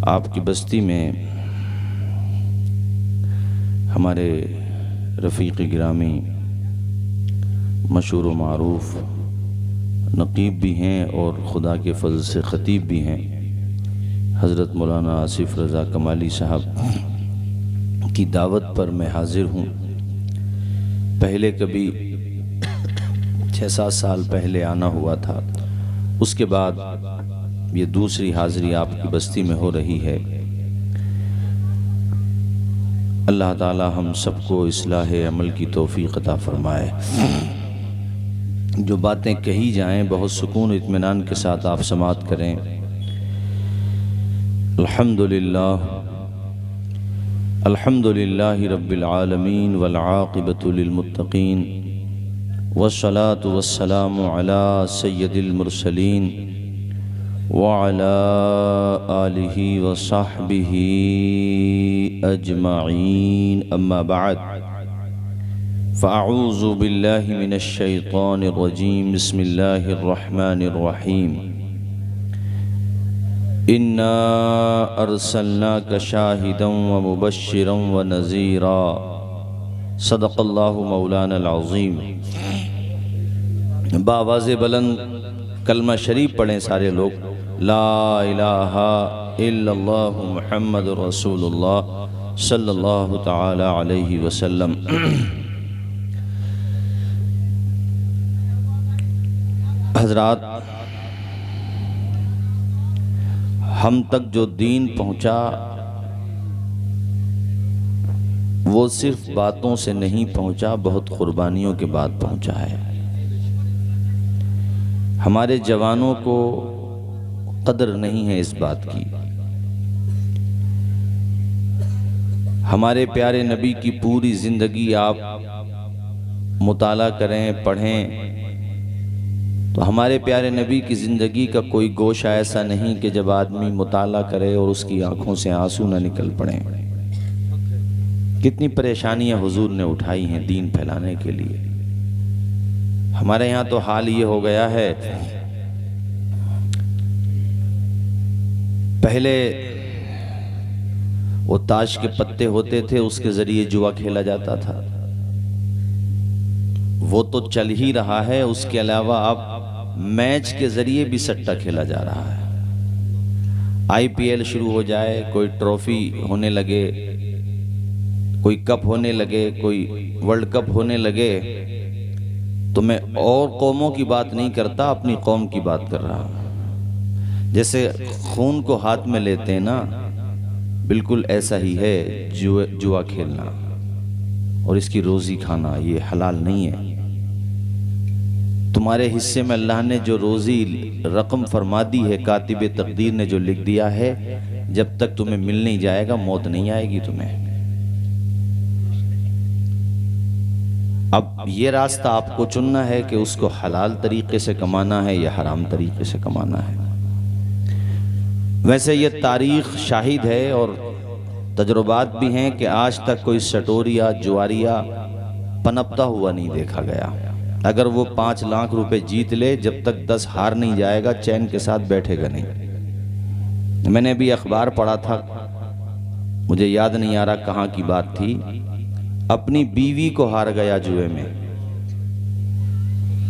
आपकी बस्ती में हमारे रफ़ीक़ गिरामी मशहूर व मारूफ़ नक़ीब भी हैं और खुदा के फज़ल से ख़तीब भी हैं। हज़रत मौलाना आसिफ़ रज़ा कमाली साहब की दावत पर मैं हाज़िर हूँ। पहले कभी 6-7 साल पहले आना हुआ था, उसके बाद ये दूसरी हाज़िरी आपकी बस्ती में हो रही है। अल्लाह ताला हम सबको इस्लाह अमल की तौफ़ीक़ अता फ़रमाए। जो बातें कही जाएं बहुत सुकून इत्मीनान के साथ आप समाअत करें। अल्हम्दुलिल्लाहि रब्बिल आलमीन वल आक़िबतु लिल मुत्तक़ीन वस्सलातु वस्सलामु अला सय्यदिल मुरसलीन व अला आलिहि व सहबिहि अजमाईन, अम्मा बाद फ़अऊज़ु बिल्लाहि मिनश शैतानिर रजीम, बिस्मिल्लाहिर रहमानिर रहीम। इन्ना अरसलनाका शाहिदन व मुबश्शिरन व नज़ीरा, सदक़ल्लाहु मौलानल अज़ीम। बावाज़े बुलंद कलमा शरीफ पढ़ें सारे लोग। ला इलाहा इल्लल्लाहु मुहम्मदुर रसूलुल्लाह सल्लल्लाहु तआला अलैहि वसल्लम। हज़रात, हम तक जो दीन पहुँचा वो सिर्फ बातों से नहीं पहुँचा, बहुत कुर्बानियों के बाद पहुँचा है। हमारे जवानों को कदर नहीं है इस बात की। हमारे प्यारे नबी की पूरी ज़िंदगी आप मुताला करें, पढ़ें, तो हमारे प्यारे नबी की ज़िंदगी का कोई गोशा ऐसा नहीं कि जब आदमी मुताला करे और उसकी आंखों से आंसू न निकल पड़ें। कितनी परेशानियां हुजूर ने उठाई हैं दीन फैलाने के लिए। हमारे यहाँ तो हाल ये हो गया है, पहले वो ताश के पत्ते होते थे, उसके ज़रिए जुआ खेला जाता था, वो तो चल ही रहा है। उसके अलावा अब मैच के ज़रिए भी सट्टा खेला जा रहा है। IPL शुरू हो जाए, कोई ट्रॉफी होने लगे, कोई कप होने लगे, कोई वर्ल्ड कप होने लगे, तो मैं और कौमों की बात नहीं करता, अपनी कौम की बात कर रहा हूँ। जैसे खून को हाथ में लेते हैं ना, बिल्कुल ऐसा ही है जुआ खेलना और इसकी रोज़ी खाना, ये हलाल नहीं है। तुम्हारे हिस्से में अल्लाह ने जो रोज़ी रकम फरमा दी है, कातिब तकदीर ने जो लिख दिया है, जब तक तुम्हें मिल नहीं जाएगा मौत नहीं आएगी तुम्हें। अब ये रास्ता आपको चुनना है कि उसको हलाल तरीके से कमाना है या हराम तरीके से कमाना है। वैसे ये तारीख़ शाहिद है और तजुर्बात भी हैं कि आज तक कोई सटोरिया जुआरिया पनपता हुआ नहीं देखा गया। अगर वो 5 लाख रुपए जीत ले, जब तक 10 हार नहीं जाएगा चैन के साथ बैठेगा नहीं। मैंने भी अखबार पढ़ा था, मुझे याद नहीं आ रहा कहाँ की बात थी, अपनी बीवी को हार गया जुए में।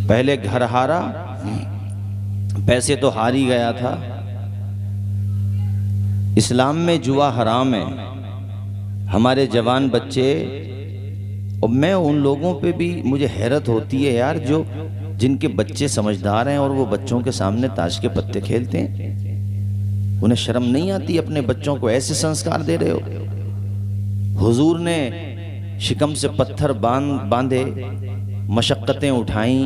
पहले घर हारा, पैसे तो हार ही गया था। इस्लाम में जुआ हराम है। हमारे जवान बच्चे, और मैं उन लोगों पे भी मुझे हैरत होती है यार, जो जिनके बच्चे समझदार हैं और वो बच्चों के सामने ताश के पत्ते खेलते हैं। उन्हें शर्म नहीं आती? अपने बच्चों को ऐसे संस्कार दे रहे हो। हुजूर ने शिकम से पत्थर बांधे, मशक्क़तें उठाई,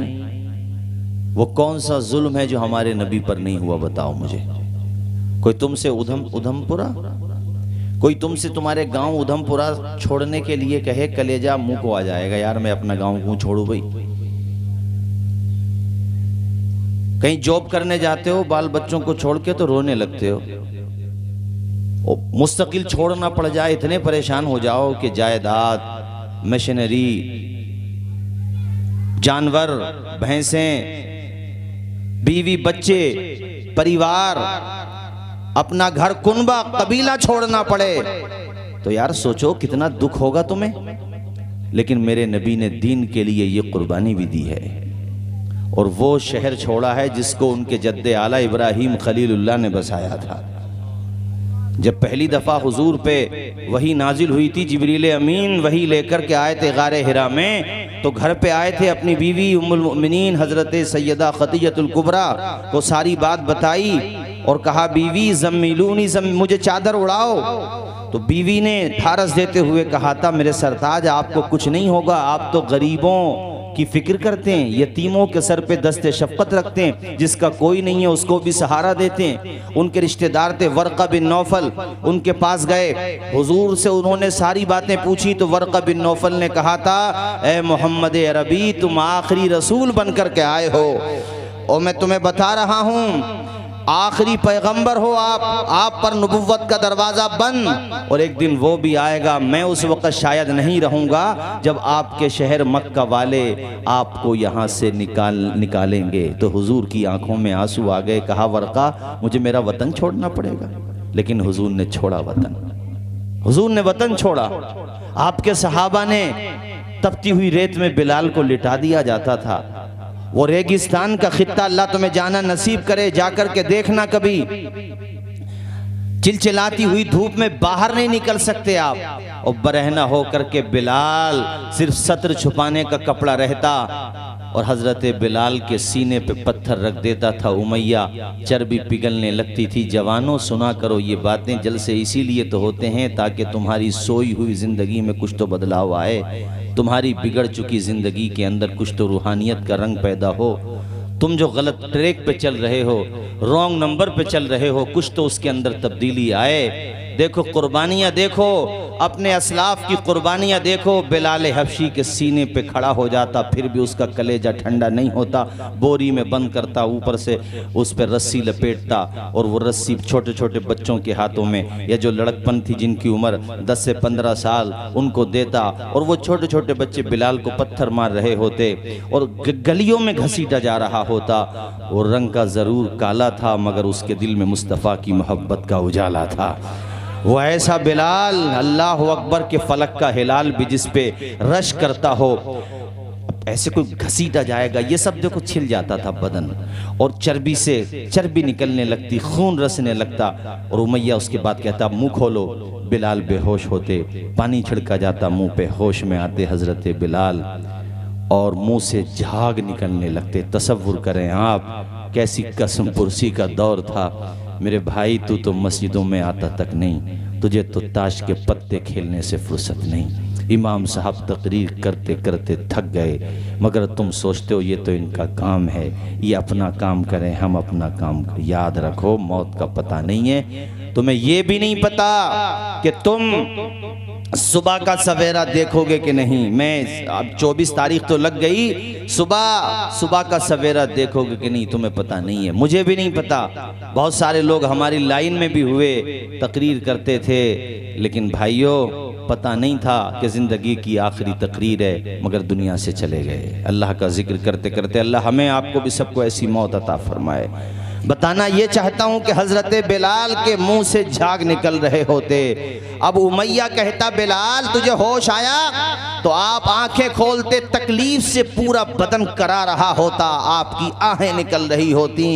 वो कौन सा जुल्म है जो हमारे नबी पर नहीं हुआ? बताओ मुझे। कोई तुमसे उधमपुरा, कोई तुमसे तुम्हारे गांव उधमपुरा छोड़ने के लिए कहे, कलेजा मुंह को आ जाएगा यार, मैं अपना गांव क्यों छोड़ू भाई। कहीं जॉब करने जाते हो, बाल बच्चों को छोड़ के तो रोने लगते हो। मुस्तकिल छोड़ना पड़ जाए, इतने परेशान हो जाओ कि जायदाद, मशीनरी, जानवर, भैंसें, बीवी, बच्चे, परिवार, अपना घर कुनबा कबीला छोड़ना पड़े, तो यार सोचो कितना दुख होगा तुम्हें। लेकिन मेरे नबी ने दीन के लिए ये कुर्बानी भी दी है, और वो शहर छोड़ा है जिसको उनके जद्दे आला इब्राहिम खलीलुल्लाह ने बसाया था। जब पहली दफ़ा हुजूर पे वही नाजिल हुई थी, जिब्रील अमीन वही लेकर के आए थे गारे हिरा में, तो घर पे आए थे, अपनी बीवी उम्मुल मोमिनीन हज़रत सैयदा खदीजतुल कुबरा को सारी बात बताई और कहा बीवी ज़म्मिलूनी, मुझे चादर उड़ाओ। तो बीवी ने ठारस देते हुए कहा था मेरे सरताज आपको कुछ नहीं होगा, आप तो गरीबों की फिक्र करते हैं, यतीमों के सर पे दस्ते शफ़क़त रखते हैं, जिसका कोई नहीं है उसको भी सहारा देते हैं। उनके रिश्तेदार थे वर्क़ा बिन नौफल, उनके पास गए, हुजूर से उन्होंने सारी बातें पूछी। तो वर्क़ा बिन नौफल ने कहा था ए मोहम्मद अरबी, तुम आखिरी रसूल बनकर के आए हो और मैं तुम्हें बता रहा हूँ आखिरी पैगंबर हो आप पर नबुव्वत का दरवाज़ा बंद, और एक दिन वो भी आएगा, मैं उस वक़्त शायद नहीं रहूँगा जब आपके शहर मक्का वाले आपको यहाँ से निकालेंगे। तो हुजूर की आंखों में आंसू आ गए। कहा वर्क़ा मुझे मेरा वतन छोड़ना पड़ेगा, लेकिन हुजूर ने छोड़ा वतन, हुजूर ने वतन छोड़ा। आपके सहाबा ने तपती हुई रेत में बिलाल को लिटा दिया जाता था। वो रेगिस्तान का खित्ता अल्लाह तुम्हें जाना नसीब करे, जाकर के देखना कभी। चिलचिलाती हुई धूप में बाहर नहीं निकल सकते आप, और बरहना हो करके बिलाल सिर्फ सत्र छुपाने का कपड़ा रहता, और हजरत बिलाल के सीने पे पत्थर रख देता था उमैया, चर्बी पिघलने लगती थी। जवानों सुना करो ये बातें, जलसे इसीलिए तो होते हैं ताकि तुम्हारी सोई हुई जिंदगी में कुछ तो बदलाव आए, तुम्हारी बिगड़ चुकी जिंदगी के अंदर कुछ तो रूहानियत का रंग पैदा हो। तुम जो गलत ट्रैक पे चल रहे हो, रॉन्ग नंबर पे चल रहे हो, कुछ तो उसके अंदर तब्दीली आए। देखो कुर्बानियाँ, देखो अपने असलाफ की कुर्बानियाँ देखो। बिलाल हबशी के सीने पे खड़ा हो जाता, फिर भी उसका कलेजा ठंडा नहीं होता, बोरी में बंद करता, ऊपर से उस पर रस्सी लपेटता, और वो रस्सी छोटे छोटे बच्चों के हाथों में, या जो लड़कपन थी जिनकी उम्र 10 से 15 साल, उनको देता, और वो छोटे छोटे बच्चे बिलाल को पत्थर मार रहे होते और गलियों में घसीटा जा रहा होता। वो रंग का ज़रूर काला था, मगर उसके दिल में मुस्तफ़ा की मोहब्बत का उजाला था। वो ऐसा बिलाल, अल्लाह अकबर के फलक का हिलाल भी जिस पे रश करता हो, ऐसे कोई घसीटा जाएगा, ये सब देखो छिल जाता था बदन, और चर्बी से चर्बी निकलने लगती, खून रसने लगता। और उमैया उसके बाद कहता मुंह खोलो, बिलाल बेहोश होते, पानी छिड़का जाता मुंह पे, होश में आते हजरत बिलाल, और मुंह से झाग निकलने लगते। तसव्वुर करें आप कैसी कसम पुरसी का दौर था। मेरे भाई तू तो मस्जिदों में आता तक नहीं, तुझे तो ताश के पत्ते खेलने से फुर्सत नहीं। इमाम साहब तकरीर करते करते थक गए, मगर तुम सोचते हो ये तो इनका काम है, ये अपना काम करें, हम अपना काम। याद रखो मौत का पता नहीं है, तुम्हें ये भी नहीं पता कि तुम सुबह का सवेरा देखोगे कि नहीं। मैं अब 24 तारीख तो लग गई, सुबह का सवेरा देखोगे कि नहीं तुम्हें पता नहीं है, मुझे भी नहीं पता। बहुत सारे लोग हमारी लाइन में भी हुए, तकरीर करते थे, लेकिन भाइयों पता नहीं था कि ज़िंदगी की आखिरी तकरीर है, मगर दुनिया से चले गए। अल्लाह का जिक्र करते करते अल्लाह हमें आपको भी सबको ऐसी मौत अता फरमाए। बताना ये चाहता हूँ कि हज़रत बिलाल के मुंह से झाग निकल रहे होते। अब उमैया कहता बिलाल तुझे होश आया, तो आप आंखें खोलते, तकलीफ से पूरा बदन करा रहा होता, आपकी आहें निकल रही होती,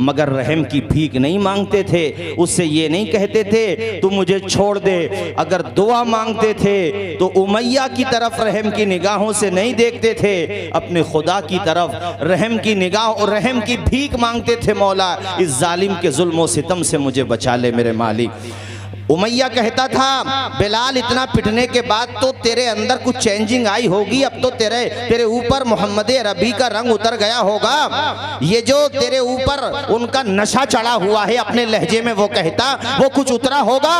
मगर रहम की भीख नहीं मांगते थे, उससे ये नहीं कहते थे तू मुझे छोड़ दे। अगर दुआ मांगते थे तो उमैया की तरफ रहम की निगाहों से नहीं देखते थे, अपने खुदा की तरफ रहम की निगाह और रहम की भीख मांगते थे। मौला इस जालिम के जुल्म और सितम से मुझे बचा ले मेरे मालिक। उमैया कहता था बिलाल इतना पिटने के बाद तो तेरे अंदर कुछ चेंजिंग आई होगी, अब तो तेरे ऊपर मोहम्मद अरबी का रंग उतर गया होगा, ये जो तेरे ऊपर उनका नशा चढ़ा हुआ है, अपने लहजे में वो कहता वो कुछ उतरा होगा।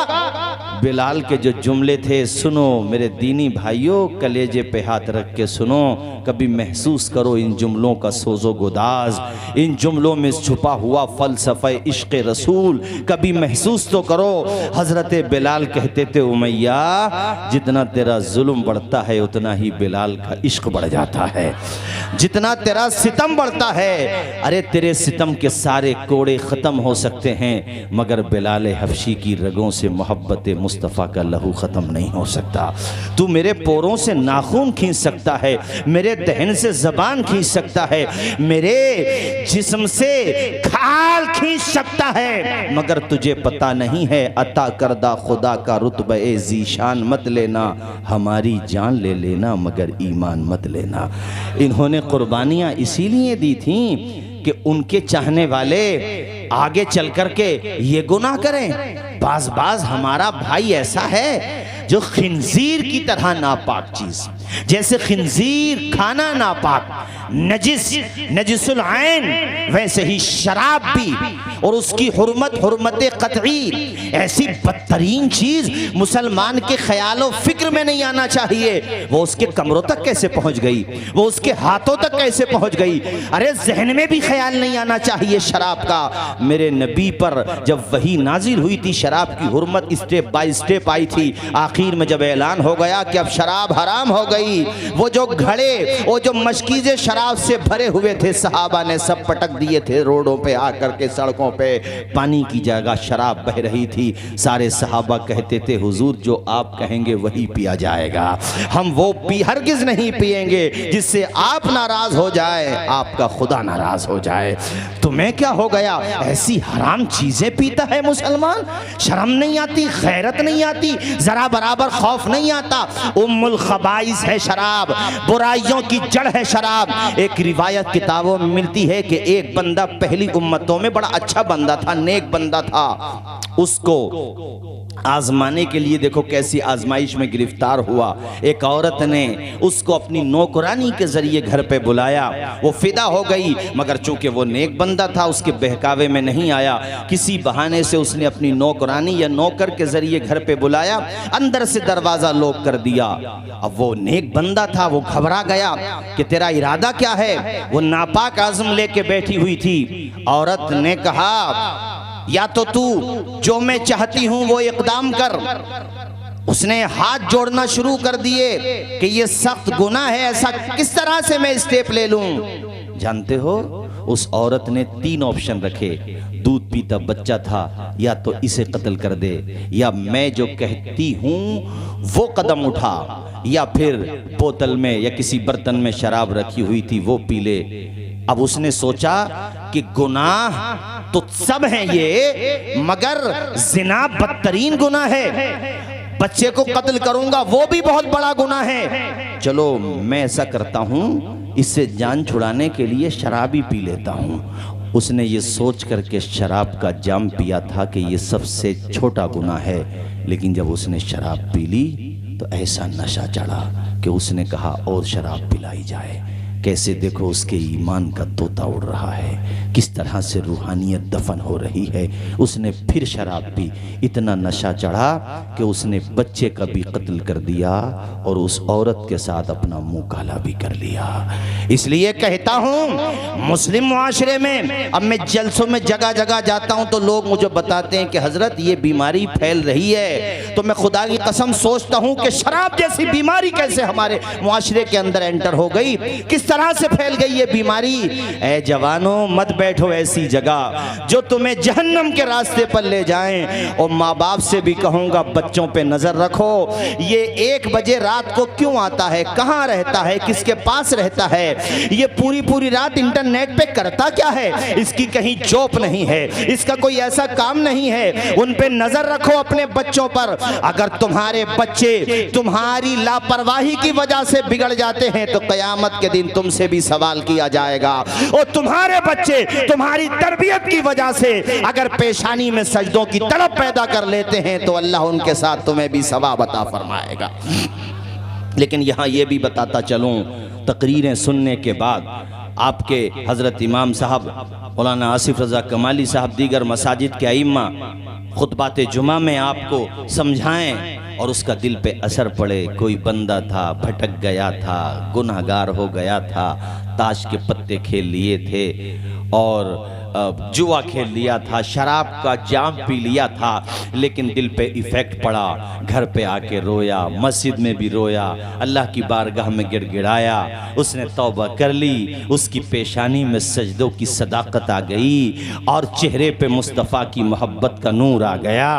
बिलाल के जो जुमले थे, सुनो मेरे दीनी भाइयों, कलेजे पे हाथ रख के सुनो, कभी महसूस करो इन जुमलों का सोजो गुदाज, इन जुमलों में छुपा हुआ फलसफे इश्क़ रसूल कभी महसूस तो करो। हजरत बिलाल कहते थे, उमैया जितना तेरा जुल्म बढ़ता है उतना ही बिलाल का इश्क बढ़ जाता है, जितना तेरा सितम बढ़ता है, अरे तेरे सितम के सारे कोड़े ख़त्म हो सकते हैं मगर बिलाल हबशी की रगों से मोहब्बत मुस्तफ़ा का लहू ख़त्म नहीं हो सकता। तू मेरे पोरों से नाखून खींच सकता है, मेरे दहन से ज़बान खींच सकता है, मेरे जिस्म से खाल खींच सकता है, मगर तुझे पता नहीं है अता करदा खुदा का रुतबा ज़ीशान मत लेना, हमारी जान ले लेना मगर ईमान मत लेना। इन्होंने कुर्बानियाँ इसीलिए दी थीं कि उनके चाहने वाले आगे चल कर के ये गुनाह करें। बाज बाज हमारा भाई ऐसा है जो खिंजीर की तरह नापाक चीज, जैसे खिंजीर खाना नापाक नजिसुल ऐन, वैसे ही शराब भी और उसकी हुर्मत कतई ऐसी बदतरीन चीज मुसलमान के ख्यालों फिक्र में नहीं आना चाहिए। वो उसके कमरों तक कैसे पहुंच गई, वो उसके हाथों तक कैसे पहुंच गई, अरे जहन में भी ख्याल नहीं आना चाहिए शराब का। मेरे नबी पर जब वही नाजिल हुई थी, शराब की हुर्मत स्टेप बाय स्टेप आई थी, आखिर में जब ऐलान हो गया कि अब शराब हराम हो गई, वो जो घड़े, वो जो मशकीज़े शराब से भरे हुए थे, सहाबा ने सब पटक दिए थे रोडों पे आकर के, सड़कों पे पानी की जगह शराब बह रही थी। सारे सहाबा कहते थे, हुजूर जो आप कहेंगे वही पिया जाएगा, हम वो हरगिज नहीं पिएंगे जिससे आप नाराज हो जाए, आपका खुदा नाराज हो जाए। तुम्हें क्या हो गया, ऐसी हराम चीजें पीता है मुसलमान, शर्म नहीं आती, गैरत नहीं आती, जरा बराबर खौफ नहीं आता। उम्मुल खबाइस है शराब, बुराइयों की जड़ है शराब। एक रिवायत किताबों में मिलती है कि एक बंदा पहली उम्मतों में बड़ा अच्छा बंदा था, नेक बंदा था, उसको आजमाने के लिए देखो कैसी आजमाइश में गिरफ्तार हुआ। एक औरत ने उसको अपनी नौकरानी के जरिए घर पे बुलाया, वो फिदा हो गई, मगर चूंकि वो नेक बंदा था उसके बहकावे में नहीं आया, किसी बहाने से उसने अपनी नौकरानी या नौकर के जरिए घर पे बुलाया, अंदर से दरवाजा लॉक कर दिया। अब वो नेक बंदा था, वो घबरा गया कि तेरा इरादा क्या है। वो नापाक आज़म लेके बैठी हुई थी। औरत ने कहा, या तो तू जो मैं चाहती हूं वो इकदाम कर। उसने हाथ जोड़ना शुरू कर दिए कि ये सख्त गुनाह है, ऐसा किस तरह से मैं स्टेप ले लूं। जानते हो उस औरत ने 3 ऑप्शन रखे, दूध पीता बच्चा था, या तो इसे कत्ल कर दे, या मैं जो कहती हूं वो कदम उठा, या फिर बोतल में या किसी बर्तन में शराब रखी हुई थी वो पी ले। अब उसने सोचा कि गुनाह तो सब हैं ये, मगर जिना बदतरीन गुनाह है, बच्चे को कत्ल करूंगा वो भी बहुत बड़ा गुनाह है। चलो मैं ऐसा करता हूं, इससे जान छुड़ाने के लिए शराब ही पी लेता हूं। उसने ये सोच करके शराब का जाम पिया था कि ये सबसे छोटा गुनाह है, लेकिन जब उसने शराब पी ली तो ऐसा नशा चढ़ा कि उसने कहा और शराब पिलाई जाए। कैसे देखो उसके ईमान का तोता उड़ रहा है, किस तरह से रूहानियत दफन हो रही है। उसने फिर शराब पी, इतना नशा चढ़ा कि उसने बच्चे का भी कत्ल कर दिया और उस औरत के साथ अपना मुंह काला भी कर लिया। इसलिए कहता हूँ मुस्लिम मुआशरे में, अब मैं जलसों में जगह जगह जाता हूँ तो लोग मुझे बताते हैं कि हजरत ये बीमारी फैल रही है, तो मैं खुदा की कसम सोचता हूँ कि शराब जैसी बीमारी कैसे हमारे मुआशरे के अंदर एंटर हो गई, किस तरह से फैल गई ये बीमारी। ऐ जवानों मत बैठो ऐसी जगह जो तुम्हें जहन्नम के रास्ते पर ले जाएं। और माँ बाप से भी कहूँगा बच्चों पे नजर रखो, ये 1 बजे रात को क्यों आता है, कहाँ रहता है, किसके पास रहता है, ये पूरी पूरी रात इंटरनेट पे करता क्या है, इसकी कहीं जॉब नहीं है, इसका कोई ऐसा काम नहीं है। उन पे नजर रखो अपने बच्चों पर। अगर तुम्हारे बच्चे तुम्हारी लापरवाही की वजह से बिगड़ जाते हैं तो कयामत के दिन तुमसे भी सवाल किया जाएगा। और तुम्हारे बच्चे तुम्हारी तरबियत की वजह से अगर पेशानी में सजदों की तलब पैदा कर लेते हैं तो अल्लाह उनके साथ तुम्हें भी सवाब अता फरमाएगा। लेकिन यहाँ ये भी बताता चलूँ, तकरीरें सुनने के बाद आपके हज़रत इमाम साहब मौलाना आसिफ रज़ा कमाली साहब दीगर मसाजिद के अइम्मा खुतबात जुमा में आपको समझाएं और उसका दिल पे असर पड़े। कोई बंदा था, भटक गया था, गुनहगार हो गया था, ताश के पत्ते खेल लिए थे और जुआ खेल लिया था, शराब का जाम पी लिया था, लेकिन दिल पे इफ़ेक्ट पड़ा, घर पे आके रोया, मस्जिद में भी रोया, अल्लाह की बारगाह में गिड़गिड़ाया, उसने तौबा कर ली, उसकी पेशानी में सजदों की सदाकत आ गई और चेहरे पे मुस्तफ़ा की मोहब्बत का नूर आ गया।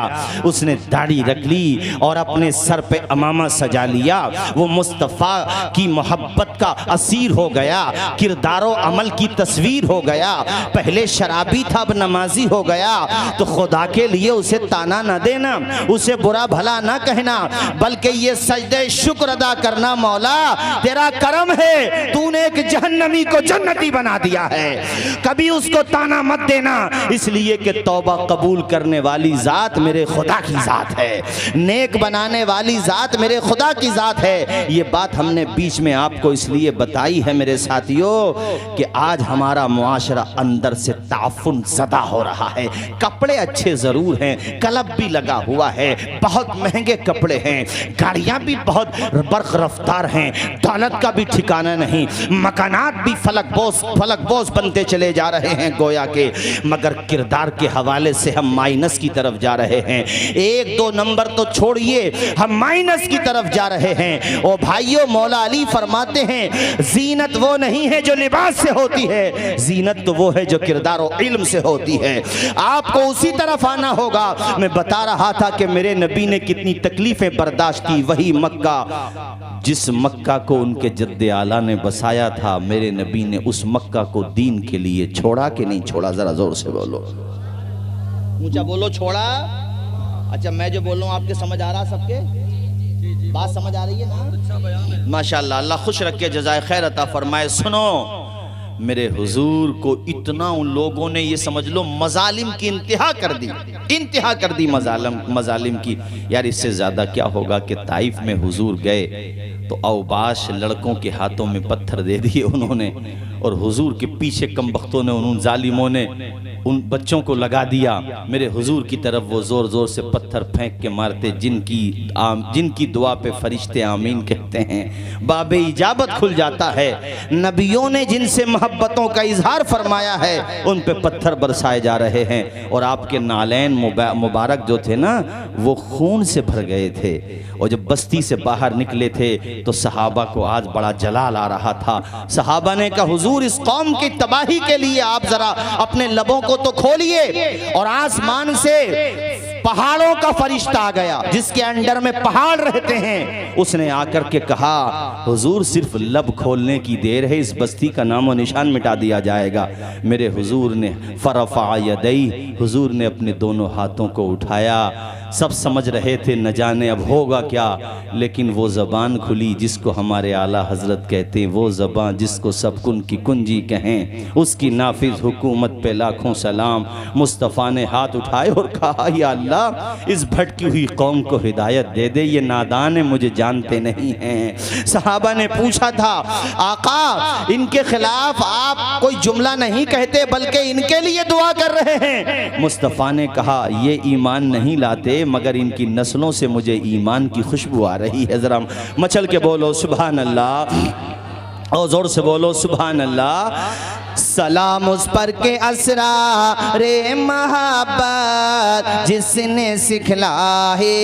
उसने दाढ़ी रख ली और अपने सर पे अमामा सजा लिया, वो मुस्तफ़ा की मोहब्बत का असीर हो गया, किरदारो अमल की तस्वीर हो गया। पहले शराबी था, अब नमाजी हो गया। तो खुदा के लिए उसे ताना न देना, उसे बुरा भला न कहना, बल्कि ये सजदे शुक्र अदा करना, मौला तेरा करम है, तूने एक जहन्नमी को जन्नती बना दिया है। कभी उसको ताना मत देना, इसलिए कि तौबा कबूल करने वाली जात मेरे खुदा की जात है, नेक बनाने वाली जात मेरे खुदा की जात है। ये बात हमने बीच में आपको इसलिए बताई है मेरे साथियों कि आज हमारा मुआशरा अंदर से ताफुन ज़दा हो रहा है। कपड़े अच्छे ज़रूर हैं, कलब भी लगा हुआ है, बहुत महंगे कपड़े हैं, गाड़ियाँ भी बहुत बर्क रफ्तार हैं, दौलत का भी ठिकाना नहीं, मकानात भी फलकबोस बनते चले जा रहे हैं गोया के, मगर किरदार के हवाले से हम माइनस की तरफ जा रहे हैं। एक दो नंबर तो छोड़िए, हम माइनस की तरफ जा रहे हैं। ओ भाइयों, मौला अली फरमाते हैं जीनत वो नहीं है जो लिबास से होती है, जीनत तो वो है जो किरदार और इल्म से होती है। आपको उसी तरफ आना होगा। मैं बता रहा था कि मेरे नबी ने कितनी तकलीफें बर्दाश्त की, वही मक्का जिस मक्का को उनके जद्दे आला ने बसाया था, मेरे नबी ने उस मक्का को दीन के लिए छोड़ा कि नहीं छोड़ा? जरा जोर से बोलो, ऊंचा बोलो, छोड़ा? अच्छा, मैं जो बोल रहा हूँ आपके समझ आ रहा? सबके बात समझ आ रही है ना? माशाअल्लाह, अल्लाह खुश रखे, जज़ाए खैर अता फरमाए। सुनो, मेरे हुजूर को इतना उन लोगों ने, ये समझ लो, मजालिम की इंतहा कर दी, इंतहा कर दी मजालिम की। यार इससे ज़्यादा क्या होगा कि ताइफ में हुजूर गए तो अवबाश लड़कों के हाथों में पत्थर दे दिए उन्होंने, और हुजूर के पीछे कमबख्तों ने, उन जालिमों ने उन बच्चों को लगा दिया। मेरे हुजूर की तरफ वो ज़ोर ज़ोर से पत्थर फेंक के मारते, जिनकी दुआ पे फरिश्ते आमीन कहते हैं, बाबे इजाबत खुल जाता है। नबियों ने जिनसे मोहब्बतों का इजहार फरमाया है, उन पे पत्थर बरसाए जा रहे हैं, और आपके नालैन मुबारक जो थे ना, वो खून से भर गए थे। और जब बस्ती से बाहर निकले थे तो सहाबा को आज बड़ा जलाल आ रहा था। सहाबा ने कहा, हुजूर इस कौम की तबाही के लिए आप जरा अपने लबों को तो खोलिए। और आसमान से पहाड़ों का फरिश्ता आ गया, जिसके अंडर में पहाड़ रहते हैं। उसने आकर के कहा, हुजूर सिर्फ लब खोलने की देर है, इस बस्ती का नामो निशान मिटा दिया जाएगा। मेरे हुजूर ने फरफा यदई, हुजूर ने अपने दोनों हाथों को उठाया। सब समझ रहे थे न जाने अब होगा क्या, लेकिन वो ज़बान खुली जिसको हमारे आला हजरत कहते हैं, वो ज़बान जिसको सब कुन की कुंजी कहें, उसकी नाफिज हुकूमत पे लाखों सलाम। मुस्तफ़ा ने हाथ उठाए और कहा, या अल्लाह इस भटकी हुई कौम को हिदायत दे दे, ये नादान है, मुझे जानते नहीं हैं। सहाबा ने पूछा था, आका इनके खिलाफ आप कोई जुमला नहीं कहते बल्कि इनके लिए दुआ कर रहे हैं। मुस्तफ़ा ने कहा, ये ईमान नहीं लाते मगर इनकी नस्लों से मुझे ईमान की खुशबू आ रही है। जरा मचल के बोलो सुभान अल्लाह, और जोर से बोलो सुभान अल्लाह। सलाम उस पर के असरा रे मोहब्बत जिसने सिखलाए,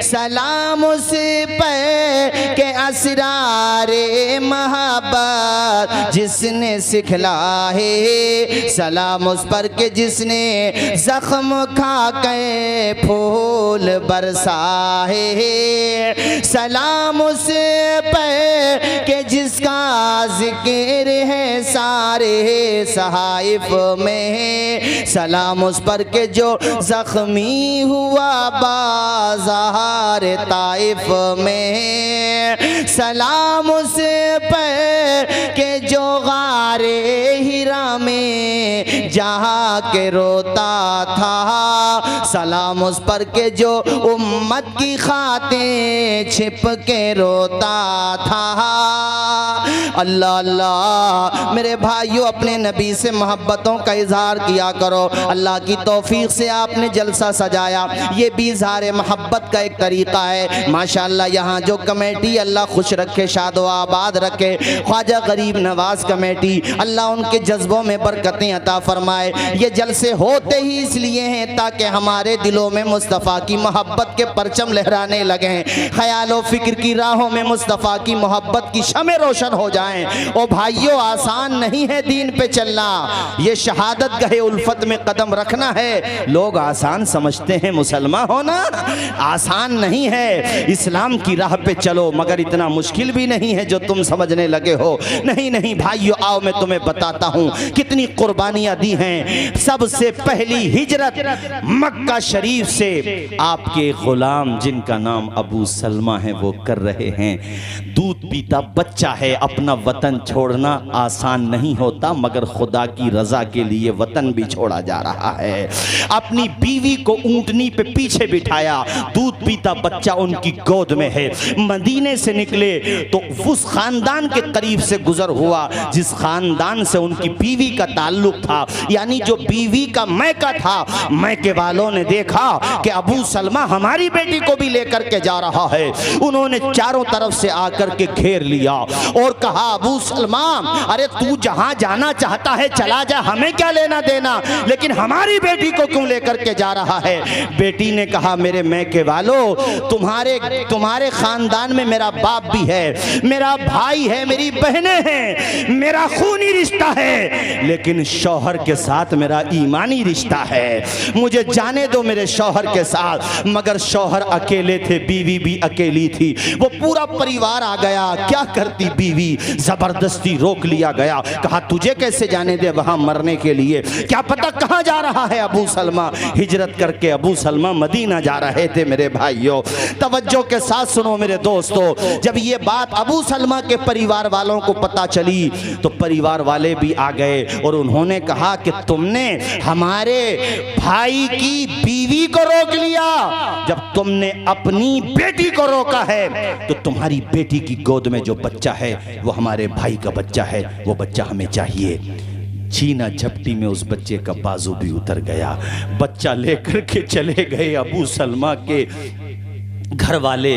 सलाम उस पर के असरा रे मोहब्बत जिसने सिखलाए, सलाम उस पर के जिसने जख्म खा के फूल बरसाए, सलाम उस पर के जिसका जिक्र है सारे सहाइफ में, सलाम उस पर के जो जख्मी हुआ बाज़ार ताइफ में, सलाम उस पर के जो गारे हिरा में जहाँ के रोता था, सलाम उस पर के जो उम्मत की खातिर छिप के रोता था। अल्लाह अल्लाह, मेरे भाइयों अपने नबी से मोहब्बतों का इजहार किया करो। अल्लाह की तौफीक से आपने जलसा सजाया, ये भी इजहार मोहब्बत का एक तरीका है। माशाअल्लाह यहाँ जो कमेटी, अल्लाह खुश रखे, शादो आबाद रखे, ख्वाजा गरीब नवाज कमेटी, अल्लाह उनके जज्बों में बरकतें अता फरमाए। ये जलसे होते ही इसलिए हैं ताकि हमारे दिलों में मुस्तफ़ा की मोहब्बत के परचम लहराने लगे, ख्यालो फिक्र की राहों में मुस्तफ़ा की मोहब्बत की शमे रोशन हो जाएं। ओ भाइयों, आसान नहीं है दीन पे चलना, ये शहादत गहे उल्फत में कदम रखना है। लोग आसान समझते हैं मुसलमान होना, आसान नहीं है। इस्लाम की राह पे चलो, मगर इतना मुश्किल भी नहीं है जो तुम समझने लगे हो। नहीं नहीं भाइयों, आओ मैं तुम्हें बताता हूँ कितनी कुर्बानियां दी हैं। सबसे पहली हिजरत मक्का शरीफ से आपके गुलाम जिनका नाम अबू सलमा है वो कर रहे हैं। दूध पीता बच्चा है, अपना वतन छोड़ना आसान नहीं होता, मगर खुदा की रजा के लिए वतन भी छोड़ा जा रहा है। अपनी बीवी को ऊंटनी पे पीछे बिठाया, दूध पीता बच्चा उनकी गोद में है। मदीने से निकले तो उस खानदान के करीब से गुजर हुआ जिस खानदान से उनकी बीवी का ताल्लुक था, यानी जो बीवी का मैका था। मैके वालों ने देखा कि अबू सलमा हमारी बेटी को भी लेकर के जा रहा है। उन्होंने चारों तरफ से आकर के घेर लिया और कहा, अबू सलमा अरे तू जहां जाना चाहता है चला जा, हमें क्या लेना देना, लेकिन हमारी बेटी को क्यों लेकर के जा रहा है। बेटी ने कहा, मेरे मैके वालों, तुम्हारे खानदान में मेरा बाप भी है, मेरा भाई है, मेरी बहनें हैं, मेरा खूनी रिश्ता है, लेकिन शौहर के साथ मेरा ईमानी रिश्ता है। मुझे जाने दो मेरे शौहर के साथ। मगर शौहर अकेले थे, बीवी भी अकेली थी। वो पूरा परिवार आ गया, क्या करती बीवी, जबरदस्ती रोक लिया गया। कहा, तुझे कैसे जाने दे वहां मरने के लिए, क्या पता कहां जा रहा है अबू सलमा। हिजरत करके अबू सलमा मदीना जा रहे थे। मेरे भाइयों तवज्जो के साथ सुनो मेरे दोस्तों, जब ये बात अबू सलमा के परिवार वालों को पता चली तो परिवार वाले भी आ गए और उन्होंने कहा कि तुमने हमारे भाई की बीवी को रोक लिया, जब तुमने अपनी बेटी को रोका है तो तुम्हारी बेटी की गोद में जो बच्चा है वो हमारे भाई का बच्चा है, वो बच्चा हमें चाहिए। छीना झपटी में उस बच्चे का बाजू भी उतर गया। बच्चा लेकर के चले गए अबू सलमा के घर वाले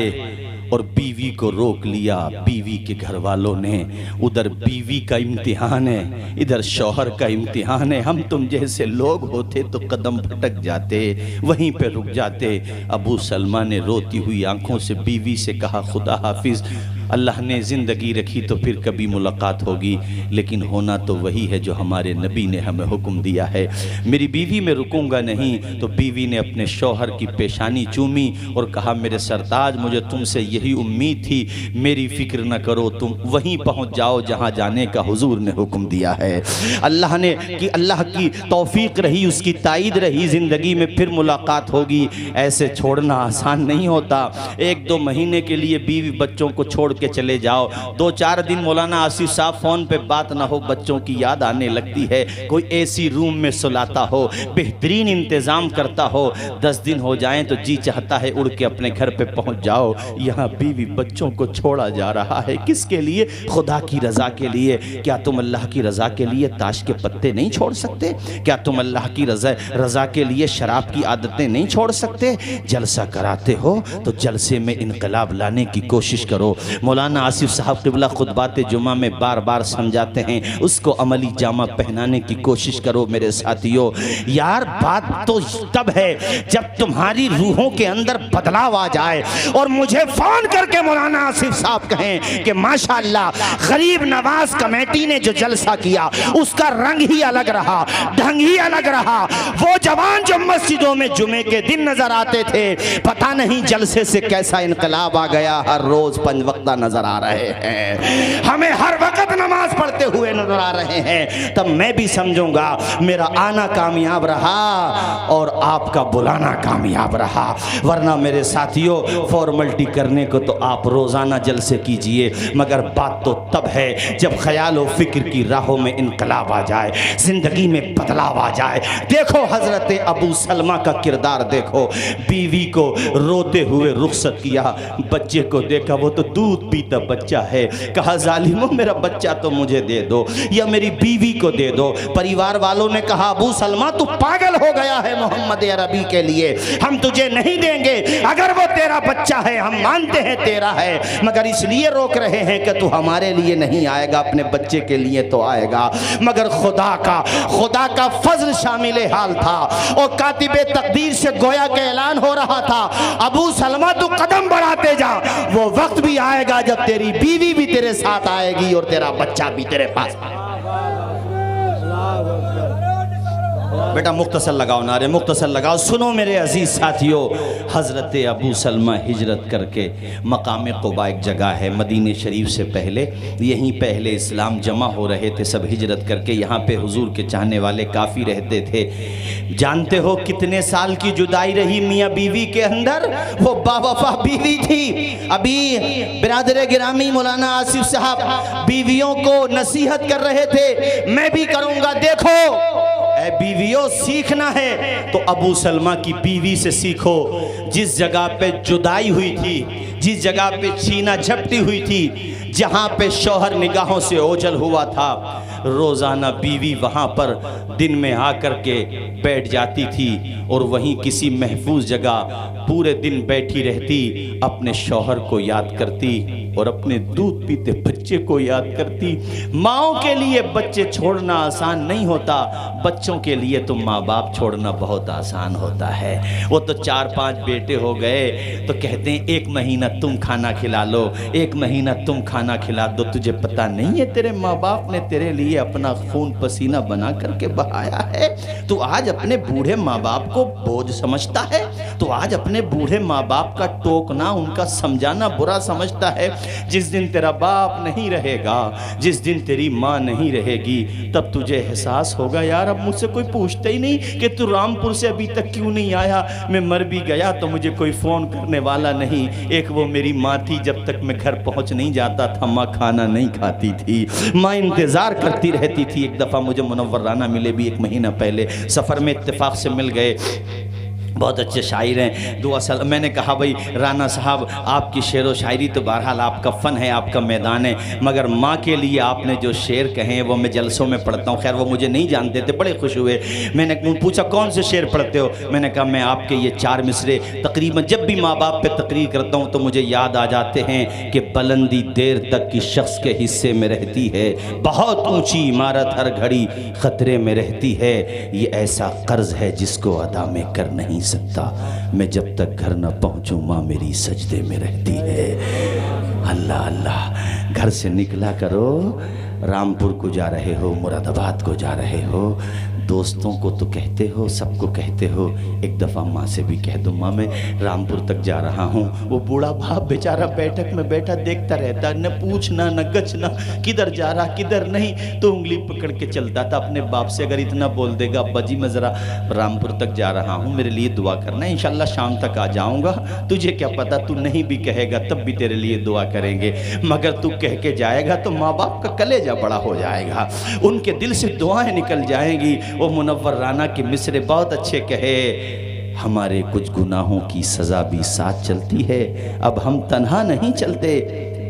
और बीवी को रोक लिया। बीवी के घर वालों ने, उधर बीवी का इम्तिहान है, इधर शौहर का इम्तिहान है। हम तुम जैसे लोग होते तो कदम भटक जाते, वहीं पे रुक जाते। अबू सलमा ने रोती हुई आंखों से बीवी से कहा, खुदा हाफिज, अल्लाह ने ज़िंदगी रखी तो फिर कभी मुलाकात होगी, लेकिन होना तो वही है जो हमारे नबी ने हमें हुक्म दिया है। मेरी बीवी में रुकूंगा नहीं। तो बीवी ने अपने शौहर की पेशानी चूमी और कहा, मेरे सरताज, मुझे तुमसे यही उम्मीद थी, मेरी फिक्र न करो, तुम वहीं पहुंच जाओ जहां जाने का हुजूर ने हुक्म दिया है। अल्लाह ने कि अल्लाह की तौफीक रही, उसकी ताईद रही, ज़िंदगी में फिर मुलाकात होगी। ऐसे छोड़ना आसान नहीं होता। 1-2 महीने के लिए बीवी बच्चों को छोड़ के चले जाओ, 2-4 दिन मौलाना आसिफ साहब फोन पे बात ना हो, बच्चों की याद आने लगती है। कोई एसी रूम में सुलाता हो, बेहतरीन इंतजाम करता हो, 10 दिन हो जाएं तो जी चाहता है उड़ के अपने घर पे पहुंच जाओ। यहाँ बीवी बच्चों को छोड़ा जा रहा है, किसके लिए? खुदा की रजा के लिए। क्या तुम अल्लाह की रजा के लिए ताश के पत्ते नहीं छोड़ सकते? क्या तुम अल्लाह की रजा के लिए शराब की आदतें नहीं छोड़ सकते? जलसा कराते हो तो जलसे में इनकलाब लाने की कोशिश करो। मौलाना आसिफ साहब क़िबला खुतबात जुमा में बार बार समझाते हैं, उसको अमली जामा पहनाने की कोशिश करो। मेरे साथियों, यार बात तो तब है जब तुम्हारी रूहों के अंदर बदलाव आ जाए और मुझे फोन करके मौलाना आसिफ साहब कहें कि माशाअल्लाह गरीब नवाज कमेटी ने जो जलसा किया उसका रंग ही अलग रहा, ढंग ही अलग रहा। वो जवान जो मस्जिदों में जुमे के दिन नजर आते थे, पता नहीं जलसे से कैसा इनकलाब आ गया। हर रोज 5 वक्त खुदा नजर आ रहे हैं, हमें हर वक्त नमाज पढ़ते हुए नजर आ रहे हैं, तब मैं भी समझूंगा मेरा आना कामयाब रहा और आपका बुलाना कामयाब रहा। वरना मेरे साथियों, फॉर्मेलिटी करने को तो आप रोजाना जलसे कीजिए, मगर बात तो तब है जब ख्याल और फिक्र की राहों में इनकलाब आ जाए, जिंदगी में बदलाव आ जाए। देखो हजरत अबू सलमा का किरदार देखो, बीवी को रोते हुए रुखसत किया, बच्चे को देखा वो तो दूध पीता बच्चा है, कहा जालिमो मेरा बच्चा तो मुझे दे दो या मेरी बीवी को दे दो। परिवार वालों ने कहा अबू सलमा तू पागल हो गया है मोहम्मद अरबी के लिए, हम तुझे नहीं देंगे, अगर वो तेरा बच्चा है हम मानते हैं तेरा है, मगर इसलिए रोक रहे हैं कि तू हमारे लिए नहीं आएगा, अपने बच्चे के लिए तो आएगा। मगर खुदा का फजल शामिल हाल था और कातिबे तकदीर से गोया के ऐलान हो रहा था, अबू सलमा तू कदम बढ़ाते जा, वो वक्त भी आएगा जब तेरी बीवी भी तेरे साथ आएगी और तेरा बच्चा भी तेरे पास आएगा। बेटा मुख्तसर लगाओ नारे, मुख्तसर लगाओ। सुनो मेरे अजीज साथियों, हज़रत अबू सलमा हिजरत करके मकाम क़ुबा एक जगह है मदीने शरीफ से पहले, यहीं पहले इस्लाम जमा हो रहे थे, सब हिजरत करके यहाँ पे हुजूर के चाहने वाले काफ़ी रहते थे। जानते हो कितने साल की जुदाई रही मियाँ बीवी के अंदर? वो बावफा बीवी थी। अभी बिरादर गिरामी मौलाना आसिफ साहब बीवियों को नसीहत कर रहे थे, मैं भी करूँगा। देखो बीवियों, सीखना है तो अबू सलमा की बीवी से सीखो। जिस जगह पे जुदाई हुई थी, जिस जगह पे छीना झपटी हुई थी, जहाँ पे शौहर निगाहों से ओझल हुआ था, रोज़ाना बीवी वहाँ पर दिन में आकर के बैठ जाती थी और वहीं किसी महफूज जगह पूरे दिन बैठी रहती, अपने शौहर को याद करती और अपने दूध पीते बच्चे को याद करती। माँओं के लिए बच्चे छोड़ना आसान नहीं होता, बच्चों के लिए तो माँ बाप छोड़ना बहुत आसान होता है। वो तो 4-5 बेटे हो गए तो कहते हैं 1 महीना तुम खाना खिला लो, 1 महीना तुम खाना खिला दो। तुझे पता नहीं है तेरे माँ बाप ने तेरे लिए अपना खून पसीना बना करके बहाया है? तू आज अपने बूढ़े माँ बाप को बोझ समझता है? तो आज अपने बूढ़े माँ बाप का टोकना, उनका समझाना बुरा समझता है? जिस दिन तेरा बाप नहीं रहेगा, जिस दिन तेरी माँ नहीं रहेगी, तब तुझे एहसास होगा यार अब मुझसे कोई पूछता ही नहीं कि तू रामपुर से अभी तक क्यों नहीं आया। मैं मर भी गया तो मुझे कोई फ़ोन करने वाला नहीं। एक वो मेरी माँ थी, जब तक मैं घर पहुँच नहीं जाता था माँ खाना नहीं खाती थी, माँ इंतज़ार करती रहती थी। एक दफ़ा मुझे मुनव्वर राना मिले भी 1 महीना पहले, सफ़र में इत्तेफाक से मिल गए, बहुत अच्छे शायर हैं, दुआ सल। मैंने कहा भाई राना साहब आपकी शेर व शायरी तो बहरहाल आपका फ़न है, आपका मैदान है, मगर माँ के लिए आपने जो शेर कहे हैं वो मैं जलसों में पढ़ता हूँ। खैर वो मुझे नहीं जानते थे, बड़े खुश हुए। मैंने पूछा कौन से शेर पढ़ते हो? मैंने कहा मैं आपके ये 4 मिसरे तकरीबन जब भी माँ बाप पे तकरीर करता हूँ तो मुझे याद आ जाते हैं कि बुलंदी देर तक की शख्स के हिस्से में रहती है, बहुत ऊँची इमारत हर घड़ी ख़तरे में रहती है, ये ऐसा कर्ज है जिसको अदा में कर नहीं सकता, मैं जब तक घर न पहुंचूं माँ मेरी सजदे में रहती है। अल्लाह अल्लाह। घर से निकला करो, रामपुर को जा रहे हो, मुरादाबाद को जा रहे हो, दोस्तों को तो कहते हो, सबको कहते हो, एक दफ़ा माँ से भी कह दो माँ मैं रामपुर तक जा रहा हूँ। वो बूढ़ा बाप बेचारा बैठक में बैठा देखता रहता, न पूछना न गचना, किधर जा रहा किधर नहीं, तो उंगली पकड़ के चलता था अपने बाप से। अगर इतना बोल देगा अब्बा जी मैं ज़रा रामपुर तक जा रहा हूँ, मेरे लिए दुआ करना, इंशाल्लाह शाम तक आ जाऊँगा, तुझे क्या पता, तू नहीं भी कहेगा तब भी तेरे लिए दुआ करेंगे, मगर तू कह के जाएगा तो माँ बाप का कलेजा बड़ा हो जाएगा, उनके दिल से दुआएं निकल जाएंगी। वो मुनव्वर राना के मिसरे बहुत अच्छे कहे, हमारे कुछ गुनाहों की सज़ा भी साथ चलती है, अब हम तन्हा नहीं चलते,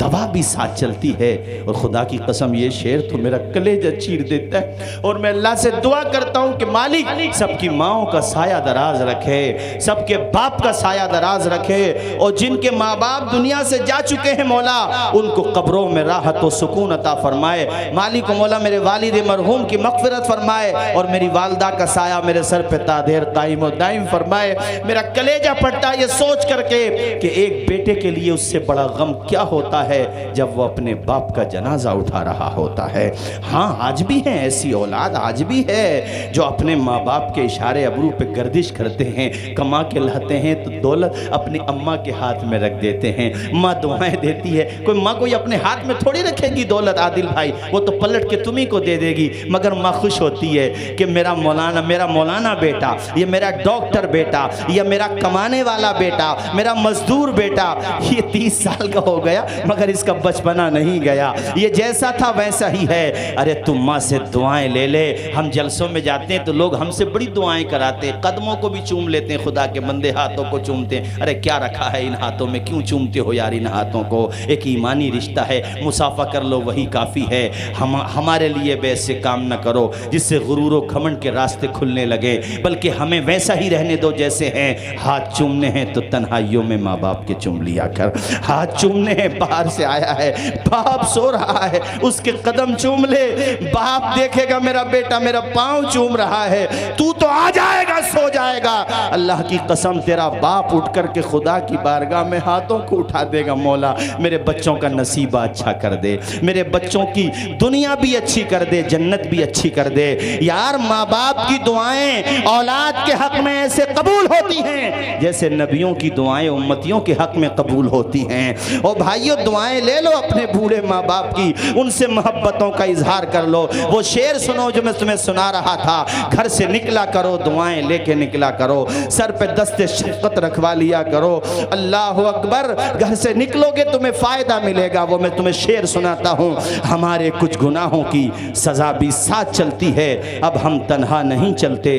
दवा भी साथ चलती है। और खुदा की कसम ये शेर तो मेरा कलेजा चीर देता है। और मैं अल्लाह से दुआ करता हूँ कि मालिक सबकी माँओं का साया दराज रखे, सबके बाप का साया दराज रखे, और जिनके माँ बाप दुनिया से जा चुके हैं मौला उनको कब्रों में राहत व सुकून अता फरमाए। मालिक मौला मेरे वालिद मरहूम की मग़फ़िरत फरमाए और मेरी वालदा का साया मेरे सर पे तादेर कायम और दायम फरमाए। मेरा कलेजा फटता ये सोच करके कि एक बेटे के लिए उससे बड़ा गम क्या होता है है जब वो अपने बाप का जनाजा उठा रहा होता है। हाँ, आज भी है ऐसी औलाद, आज भी है जो अपने माँ बाप के इशारे अबरू पे गर्दिश करते हैं, कमा के लाते हैं तो दौलत अपनी अम्मा के हाथ में रख देते हैं। माँ दुआएं देती है, कोई माँ कोई अपने हाथ में थोड़ी रखेगी दौलत आदिल भाई, वो तो पलट के तुम्ही को दे देगी। मगर माँ खुश होती है कि मेरा मौलाना बेटा, ये मेरा डॉक्टर बेटा, ये मेरा कमाने वाला बेटा, मेरा मजदूर बेटा, ये 30 साल का हो गया मगर इसका बचपना नहीं गया, ये जैसा था वैसा ही है। अरे तुम माँ से दुआएं ले ले। हम जलसों में जाते हैं तो लोग हमसे बड़ी दुआएं कराते हैं, कदमों को भी चूम लेते हैं, खुदा के बंदे हाथों को चूमते हैं। अरे क्या रखा है इन हाथों में, क्यों चूमते हो यार इन हाथों को? एक ईमानी रिश्ता है, मुसाफा कर लो वही काफ़ी है। हमारे लिए वैसे काम न करो जिससे गुरूर और घमंड के रास्ते खुलने लगे, बल्कि हमें वैसा ही रहने दो जैसे हैं। हाथ चूमने हैं तो तन्हाइयों में माँ बाप के चूम लिया कर। हाथ चूमने हैं, बाहर से आया है, बाप सो रहा है, उसके कदम चूम ले। बाप देखेगा मेरा बेटा मेरा पाँव चूम रहा है, तू तो आ जाएगा सो जाएगा। अल्लाह की कसम तेरा बाप उठ कर के खुदा की बारगाह में हाथों को उठा देगा, मौला मेरे बच्चों का नसीबा अच्छा कर दे, मेरे बच्चों की दुनिया भी अच्छी कर दे, जन्नत भी अच्छी कर दे। यार माँ बाप की दुआएं औलाद के हक में ऐसे कबूल होती हैं जैसे नबियों की दुआएं उम्मतियों के हक में कबूल होती हैं। और भाइयों दुआएं ले लो अपने बूढ़े माँ बाप की, उनसे मोहब्बतों का इजहार कर लो। वो शेर सुनो जो मैं तुम्हें सुना रहा था, घर से निकला करो दुआएं लेके निकला करो, सर पे दस्ते शफ़क़त रखवा लिया करो। अल्लाह अकबर, घर से निकलोगे तुम्हें फ़ायदा मिलेगा। वो मैं तुम्हें शेर सुनाता हूँ। हमारे कुछ गुनाहों की सज़ा भी साथ चलती है, अब हम तन्हा नहीं चलते,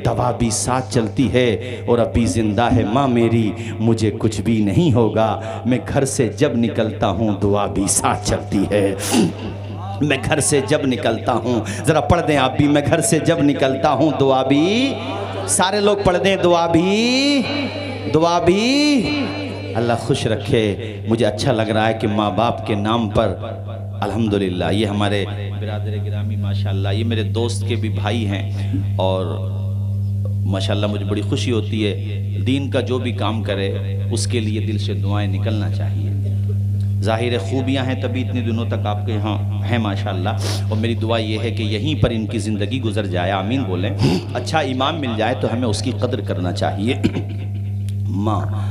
दवा भी साथ चलती है। और अभी जिंदा है माँ मेरी, मुझे कुछ भी नहीं होगा। मैं घर से जब निकलता हूँ दुआ भी साथ चलती है। मैं घर से जब निकलता हूँ, ज़रा पढ़ दें आप भी, मैं घर से जब निकलता हूँ दुआ भी, सारे लोग पढ़ दें दुआ भी। अल्लाह खुश रखे। मुझे अच्छा लग रहा है कि माँ बाप के नाम पर अल्हम्दुलिल्लाह, ये हमारे बिरादर गिरामी माशाल्लाह, ये मेरे दोस्त के भी भाई हैं और माशाल्लाह मुझे बड़ी खुशी होती है। दीन का जो भी काम करे उसके लिए दिल से दुआएं निकलना चाहिए। ज़ाहिर खूबियाँ हैं तभी इतने दिनों तक आपके यहाँ हैं माशाल्लाह। और मेरी दुआ ये है कि यहीं पर इनकी ज़िंदगी गुजर जाए, आमीन बोलें। अच्छा इमाम मिल जाए तो हमें उसकी कदर करना चाहिए। माँ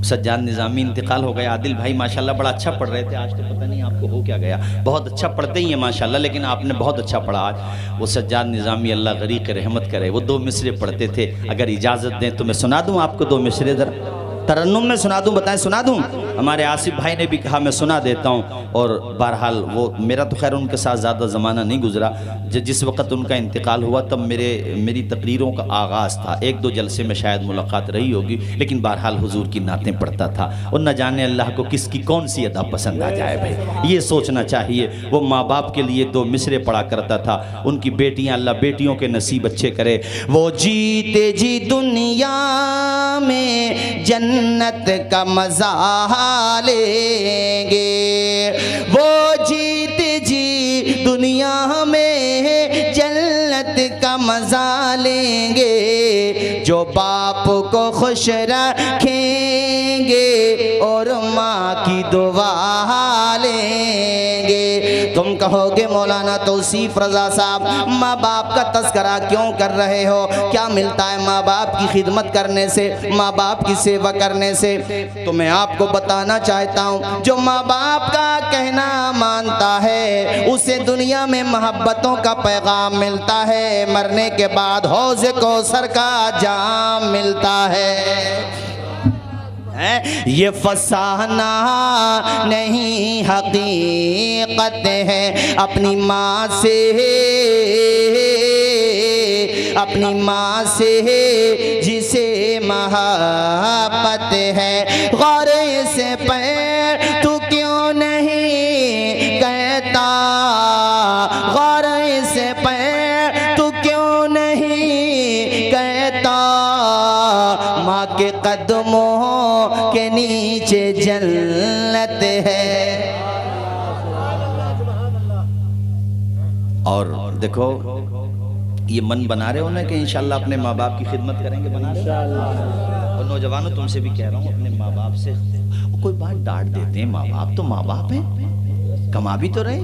सज्जाद निज़ामी इंतकाल हो गया। आदिल भाई माशाल्लाह बड़ा अच्छा पढ़ रहे थे, आज तो पता नहीं आपको हो क्या गया। बहुत अच्छा पढ़ते ही हैं माशाल्लाह, लेकिन आपने बहुत अच्छा पढ़ा आज। वो सज्जाद निज़ामी अल्लाह गरीक़ रहमत करे, वो 2 मिसरे पढ़ते थे। अगर इजाज़त दें तो मैं सुना दूँ आपको 2 मिसरे, ज़रा तरन्नुम में सुना दूँ, बताएं सुना दूँ? हमारे आसिफ भाई ने भी कहा मैं सुना देता हूँ। और बहरहाल वो मेरा तो खैर उनके साथ ज़्यादा ज़माना नहीं गुजरा, जिस वक्त उनका इंतकाल हुआ तब मेरी तकरीरों का आगाज़ था। 1-2 जलसे में शायद मुलाकात रही होगी, लेकिन बहरहाल हुजूर की नातें पढ़ता था। और न जाने अल्लाह को किसकी कौन सी अदा पसंद आ जाए भाई, ये सोचना चाहिए। वो माँ बाप के लिए 2 मिसरे पढ़ा करता था। उनकी बेटियाँ, अल्लाह बेटियों के नसीब अच्छे करे। वो जीते जी दुनिया में जन्नत का मजा लेंगे, वो जीते जी दुनिया में जन्नत का मजा लेंगे, जो बाप को खुश रखेंगे और माँ की दुआ लेंगे। तुम कहोगे मौलाना तौसीफ रज़ा साहब माँ बाप का तस्करा क्यों कर रहे हो, क्या मिलता है माँ बाप की खिदमत करने से, माँ बाप की सेवा करने से? तो मैं आपको बताना चाहता हूँ, जो माँ बाप का कहना मानता है उसे दुनिया में मोहब्बतों का पैगाम मिलता है, मरने के बाद हौज़ कौसर का जाम मिलता है। ये फसाना नहीं हकीकत है, अपनी माँ से जिसे मोहब्बत है। गौर से पैर तू क्यों नहीं कहता, गौर से पैर तू क्यों नहीं कहता, माँ के कदमों के नीचे जन्नत है। और देखो ये मन बना रहे हो ना कि इंशाल्लाह अपने माँ बाप की खिदमत करेंगे, बना रहे हो? और नौजवानों तुमसे भी कह रहा हूँ अपने माँ बाप से कोई बात डांट देते हैं माँ बाप, तो माँ बाप हैं, कमा भी तो रहे।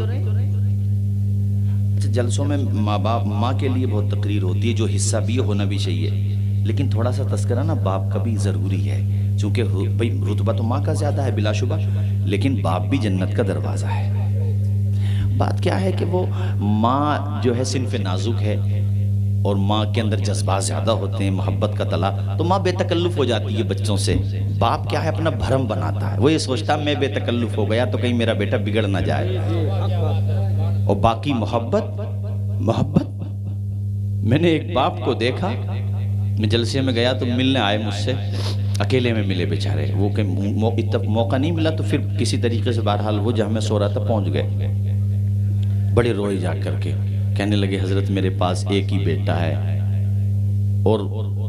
अच्छा, जलसों में माँ बाप, माँ के लिए बहुत तकरीर होती है, जो हिस्सा भी होना भी चाहिए, लेकिन थोड़ा सा तस्करा ना बाप का भी ज़रूरी है, क्योंकि भाई रुतबा तो माँ का ज़्यादा है बिलाशुबा, लेकिन बाप भी जन्नत का दरवाज़ा है। बात क्या है कि वो माँ जो है सिन्फ़ नाजुक है और माँ के अंदर जज्बात ज़्यादा होते हैं, मोहब्बत का तला, तो माँ बेतकल्लुफ़ हो जाती है बच्चों से। बाप क्या है, अपना भरम बनाता है, वो ये सोचता मैं बेतकल्लुफ़ हो गया तो कहीं मेरा बेटा बिगड़ ना जाए। और बाकी मोहब्बत मैंने एक बाप को देखा, मैं जलसे में गया तो मिलने आए मुझसे, अकेले में मिले बेचारे, वो कहीं मौका नहीं मिला तो फिर किसी तरीके से बहरहाल वो जहाँ मैं सो रहा था पहुँच गए। बड़े रोए जा करके कहने लगे हजरत मेरे पास एक ही बेटा है और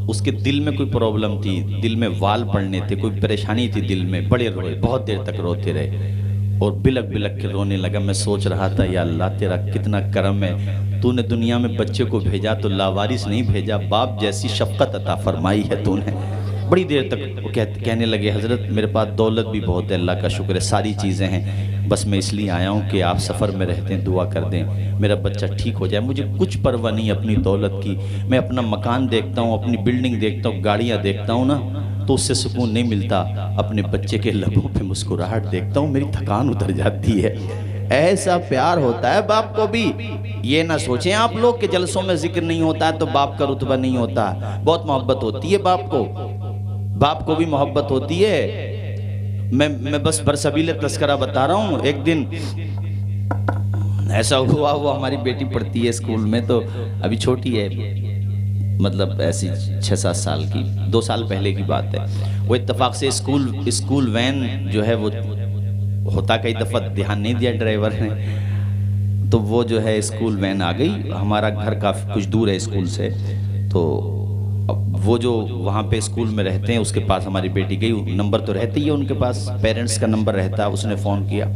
उसके दिल में कोई प्रॉब्लम थी, दिल में वाल पड़ने थे, कोई परेशानी थी दिल में, बड़े रोए, बहुत देर तक रोते रहे और बिलक बिलक के रोने लगा। मैं सोच रहा था या अल्लाह तेरा कितना करम है, तूने दुनिया में बच्चे को भेजा तो लावारिस नहीं भेजा, बाप जैसी शफकत अता फरमाई है तूने। बड़ी देर तक वो कहने लगे हजरत मेरे पास दौलत भी बहुत है, अल्लाह का शुक्र है, सारी चीज़ें हैं, बस मैं इसलिए आया हूँ कि आप सफ़र में रहते हैं, दुआ कर दें मेरा बच्चा ठीक हो जाए। मुझे कुछ परवाह नहीं अपनी दौलत की, मैं अपना मकान देखता हूँ, अपनी बिल्डिंग देखता हूँ, गाड़ियाँ देखता हूँ ना, तो उससे सुकून नहीं मिलता। अपने बच्चे के लबों पे मुस्कुराहट देखता हूँ, मेरी थकान उतर जाती है। ऐसा प्यार होता है बाप को भी। ये ना सोचें आप लोग कि जलसों में जिक्र नहीं होता है तो बाप का रुतबा नहीं होता। बहुत मोहब्बत होती है बाप को भी मोहब्बत होती है। मैं बस बरसबील तस्करा बता रहा हूँ। एक दिन ऐसा हुआ, वो हमारी बेटी पढ़ती है स्कूल में, तो अभी छोटी है, मतलब ऐसी 6-7 साल की, 2 साल पहले की बात है। वो इत्तेफाक से स्कूल वैन जो है वो होता, कई दफ़ा ध्यान नहीं दिया ड्राइवर ने, तो वो जो है स्कूल वैन आ गई। हमारा घर काफ़ी कुछ दूर है स्कूल से, तो वो जो वहाँ पे स्कूल में रहते हैं उसके पास हमारी बेटी गई। नंबर तो रहती है उनके पास, पेरेंट्स का नंबर रहता है। उसने फ़ोन किया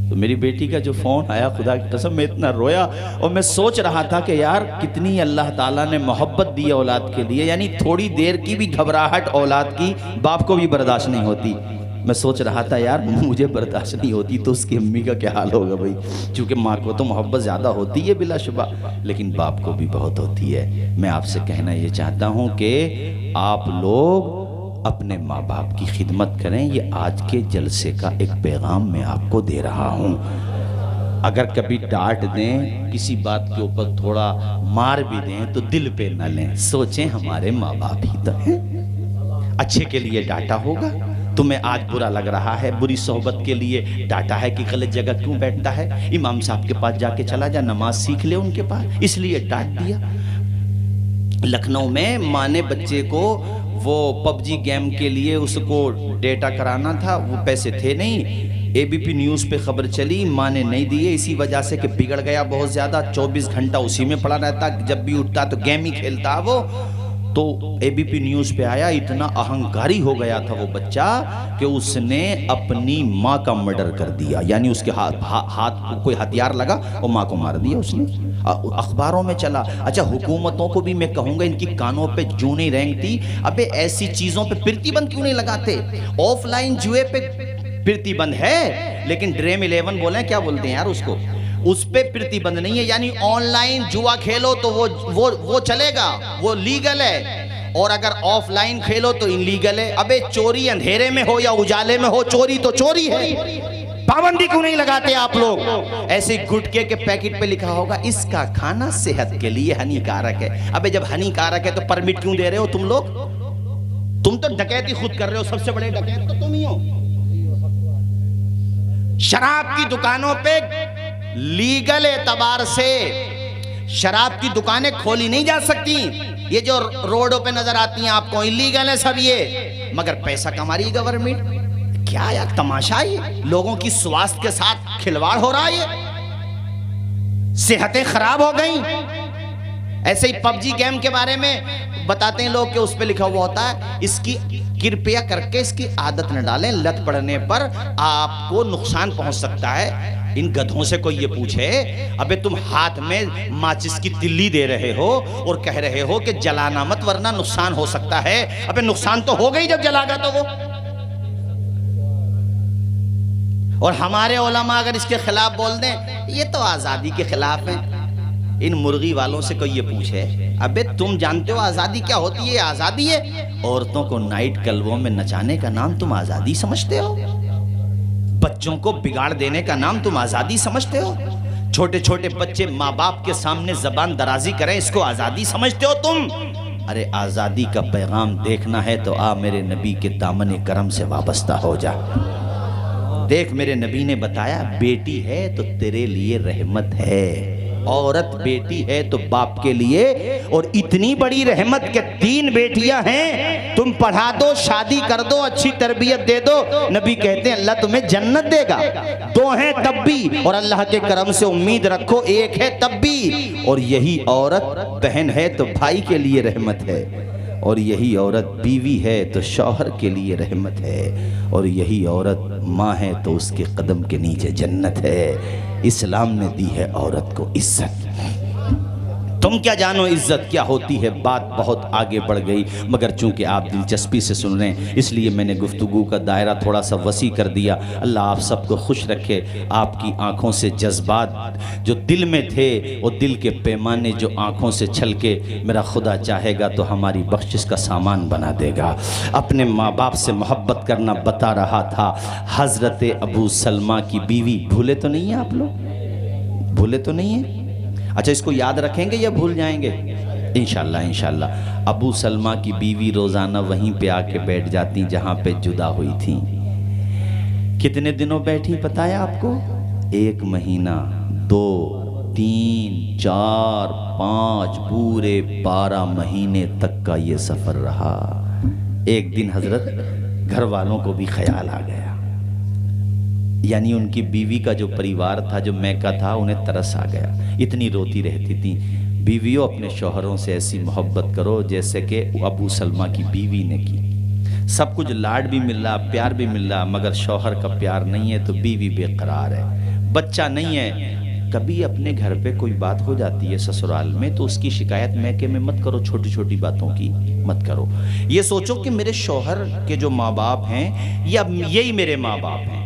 तो मेरी बेटी का जो फ़ोन आया, खुदा की कसम मैं इतना रोया। और मैं सोच रहा था कि यार कितनी अल्लाह ताला ने मोहब्बत दी है औलाद के लिए, यानी थोड़ी देर की भी घबराहट औलाद की बाप को भी बर्दाश्त नहीं होती। मैं सोच रहा था यार मुझे बर्दाश्त नहीं होती तो उसकी अम्मी का क्या हाल होगा भाई, क्योंकि माँ को तो मोहब्बत ज़्यादा होती है बिलाशुबा, लेकिन बाप को भी बहुत होती है। मैं आपसे कहना ये चाहता हूँ कि आप लोग अपने माँ बाप की खिदमत करें। ये आज के जलसे का एक पैगाम मैं आपको दे रहा हूँ। अगर कभी डांट दें, किसी बात के ऊपर थोड़ा मार भी दें तो दिल पे न लें, सोचें हमारे माँ बाप ही तो हैं, अच्छे के लिए डांटा होगा। तुम्हें आज बुरा लग रहा है, बुरी सोहबत के लिए डांटा है कि गलत जगह क्यों बैठता है, इमाम साहब के पास जाके चला जा, नमाज सीख ले उनके पास, इसलिए डांट दिया। लखनऊ में माँ ने बच्चे को वो पबजी गेम के लिए उसको डेटा कराना था, वो पैसे थे नहीं। एबीपी न्यूज़ पे खबर चली, माँ ने नहीं दिए, इसी वजह से कि बिगड़ गया बहुत ज़्यादा, 24 घंटा उसी में पड़ा रहता, जब भी उठता तो गेम ही खेलता वो। तो एबीपी न्यूज़ पे आया, इतना अहंकारी हो गया था वो बच्चा कि उसने अपनी माँ का मर्डर कर दिया, यानी उसके हाथ कोई हथियार लगा और माँ को मार दिया उसने। अखबारों में चला। अच्छा, हुकूमतों को भी मैं कहूँगा इनकी कानों पे जूं नहीं रेंगती। अबे ऐसी चीज़ों पे प्रतिबंध क्यों नहीं लगाते? ऑफलाइन जुए पे प्रतिबंध है, लेकिन ड्रीम 11 बोले क्या बोलते हैं यार उसको, उस पे प्रतिबंध नहीं है। यानी ऑनलाइन जुआ खेलो तो वो चलेगा, वो लीगल है, और अगर ऑफलाइन खेलो तो इनलीगल है। अबे चोरी अंधेरे में हो या उजाले में हो, चोरी तो चोरी है। पाबंदी क्यों नहीं लगाते आप लोग? ऐसे गुटके के पैकेट पे लिखा होगा इसका खाना सेहत के लिए हानिकारक है। अबे जब हानिकारक है तो परमिट क्यों दे रहे हो तुम लोग? तुम तो डकैती खुद कर रहे हो, सबसे बड़े डकैत तो तुम ही हो। शराब की दुकानों पे लीगल एतबार से शराब की दुकानें खोली नहीं जा सकती। ये जो रोडों पे नजर आती हैं आपको, इलीगल है सब ये, मगर पैसा कमा रही है गवर्नमेंट। क्या यार तमाशा है, लोगों की स्वास्थ्य के साथ खिलवाड़ हो रहा है, ये सेहतें खराब हो गई। ऐसे ही पबजी गेम के बारे में बताते हैं लोग कि उस पे लिखा हुआ होता है इसकी कृपया करके इसकी आदत न डालें, लत पड़ने पर आपको नुकसान पहुंच सकता है। इन गधों से कोई ये पूछे, अबे तुम हाथ में माचिस की तिल्ली दे रहे हो और कह रहे हो कि जलाना मत वरना नुकसान हो सकता है। अबे नुकसान तो हो गई जब जलागा तो वो और हमारे उलमा अगर इसके खिलाफ बोल दें ये तो आज़ादी के खिलाफ है। इन मुर्गी वालों से कोई ये पूछे, अबे तुम जानते हो आज़ादी क्या होती है? आज़ादी है औरतों को नाइट क्लबों में नचाने का नाम तुम आज़ादी समझते हो? बच्चों को बिगाड़ देने का नाम तुम आज़ादी समझते हो? छोटे छोटे बच्चे माँ बाप के सामने जबान दराजी करें, इसको आज़ादी समझते हो तुम? अरे आज़ादी का पैगाम देखना है तो आ मेरे नबी के दामन करम से वाबस्ता हो जा। देख मेरे नबी ने बताया बेटी है तो तेरे लिए रहमत है, औरत बेटी है तो बाप के लिए, और इतनी बड़ी रहमत के 3 बेटियां हैं, तुम पढ़ा दो, शादी कर दो, अच्छी तरबियत दे दो, नबी कहते हैं अल्लाह तुम्हें जन्नत देगा। 2 हैं तब भी, और अल्लाह के करम से उम्मीद रखो 1 है तब भी। और यही औरत बहन है तो भाई के लिए रहमत है, और यही औरत बीवी है तो शौहर के लिए रहमत है, और यही औरत माँ है तो उसके कदम के नीचे जन्नत है। इस्लाम ने दी है औरत को इज्जत। तुम क्या जानो इज्जत क्या होती है। बात बहुत आगे बढ़ गई, मगर चूंकि आप दिलचस्पी से सुन रहे हैं इसलिए मैंने गुफ्तगू का दायरा थोड़ा सा वसी कर दिया। अल्लाह आप सबको खुश रखे। आपकी आंखों से जज्बात जो दिल में थे वो दिल के पैमाने जो आंखों से छलके मेरा खुदा चाहेगा तो हमारी बख्शिश का सामान बना देगा। अपने माँ बाप से मोहब्बत करना बता रहा था। हज़रत अबू सलमा की बीवी, भूले तो नहीं हैं आप लोग? भूले तो नहीं हैं? अच्छा इसको याद रखेंगे या भूल जाएंगे? इंशाल्लाह इंशाल्लाह। अबू सलमा की बीवी रोज़ाना वहीं पे आके बैठ जाती जहाँ पे जुदा हुई थी। कितने दिनों बैठी पता है आपको? 1 महीना, 2, 3, 4, 5 पूरे 12 महीने तक का ये सफ़र रहा। एक दिन हजरत घर वालों को भी ख्याल आ गया, यानी उनकी बीवी का जो परिवार था, जो मैका था, उन्हें तरस आ गया। इतनी रोती रहती थी। बीवियों अपने शौहरों से ऐसी मोहब्बत करो जैसे कि अबू सलमा की बीवी ने की। सब कुछ लाड भी मिल रहा, प्यार भी मिल रहा, मगर शौहर का प्यार नहीं है तो बीवी बेकरार है, बच्चा नहीं है। कभी अपने घर पे कोई बात हो जाती है ससुराल में तो उसकी शिकायत मैके में मत करो, छोटी छोटी बातों की मत करो। ये सोचो कि मेरे शौहर के जो माँ बाप हैं या यही मेरे माँ बाप हैं,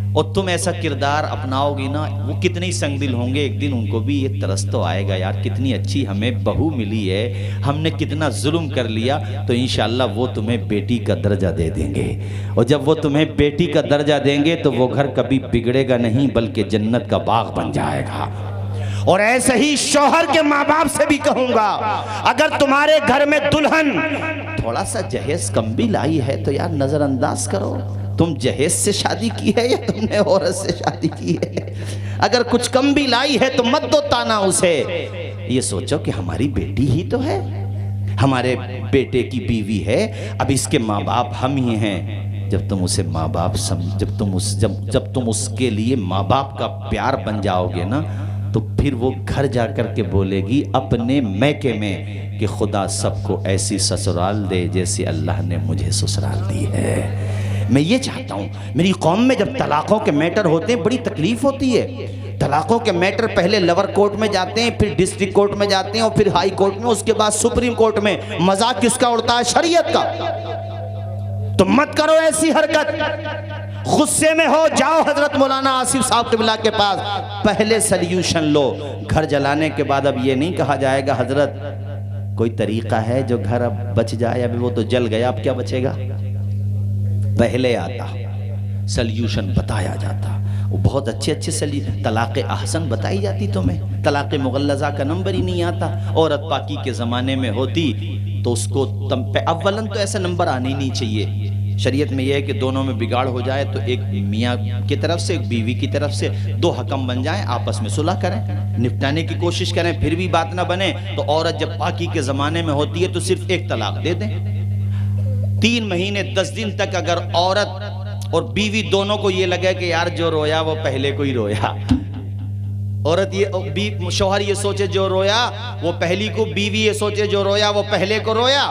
और तुम ऐसा किरदार अपनाओगी ना, वो कितने ही संगदिल होंगे, एक दिन उनको भी ये तरस तो आएगा यार कितनी अच्छी हमें बहू मिली है, हमने कितना जुल्म कर लिया। तो इंशाअल्लाह वो तुम्हें बेटी का दर्जा दे देंगे, और जब वो तुम्हें बेटी का दर्जा देंगे तो वो घर कभी बिगड़ेगा नहीं बल्कि जन्नत का बाग बन जाएगा। और ऐसे ही शौहर के माँ बाप से भी कहूंगा, अगर तुम्हारे घर में दुल्हन थोड़ा सा जहेज कम भी लाई है तो यार नजरअंदाज करो। तुम जहेज से शादी की है या तुमने औरत से शादी की है? अगर कुछ कम भी लाई है तो मत दो ताना उसे। ये सोचो कि हमारी बेटी ही तो है, हमारे बेटे की बीवी है, अब इसके माँ बाप हम ही हैं। जब तुम उसे माँ बाप जब तुम उसके लिए माँ बाप का प्यार बन जाओगे ना, तो फिर वो घर जाकर के बोलेगी अपने मैके में कि खुदा सबको ऐसी ससुराल दे जैसे अल्लाह ने मुझे ससुराल दी है। मैं ये चाहता हूँ, मेरी कौम में जब तलाक़ों के मैटर होते हैं बड़ी तकलीफ होती है। तलाक़ों के मैटर पहले लोअर कोर्ट में जाते हैं, फिर डिस्ट्रिक्ट कोर्ट में जाते हैं, और फिर हाई कोर्ट में, उसके बाद सुप्रीम कोर्ट में। मजाक किसका उड़ता है? शरीयत का। तो मत करो ऐसी हरकत। गुस्से में हो जाओ हजरत मौलाना आसिफ साहब क़िबला के पास, पहले सल्यूशन लो। घर जलाने के बाद अब ये नहीं कहा जाएगा हजरत कोई तरीका है जो घर अब बच जाए, अभी वो तो जल गया, अब क्या बचेगा। पहले आता सल्यूशन बताया जाता, वो बहुत अच्छे तलाक़ अहसन बताई जाती तुम्हें। तलाक़ मुग़ल्लज़ा का नंबर ही नहीं आता। औरत पाकी के ज़माने में होती तो उसको अव्वलन तो ऐसा नंबर आना ही नहीं चाहिए। शरीयत में यह है कि दोनों में बिगाड़ हो जाए तो एक मियाँ की तरफ से एक बीवी की तरफ से 2 हकम बन जाएं, आपस में सुलह करें, निपटाने की कोशिश करें, फिर भी बात ना बने तो औरत जब पाकी के ज़माने में होती है तो सिर्फ 1 तलाक दे दें। 3 महीने 10 दिन तक अगर औरत और बीवी दोनों को ये लगे कि यार जो रोया वो पहले को ही रोया, औरत ये शौहर ये सोचे जो रोया वो पहली को, बीवी ये सोचे जो रोया वो पहले को रोया,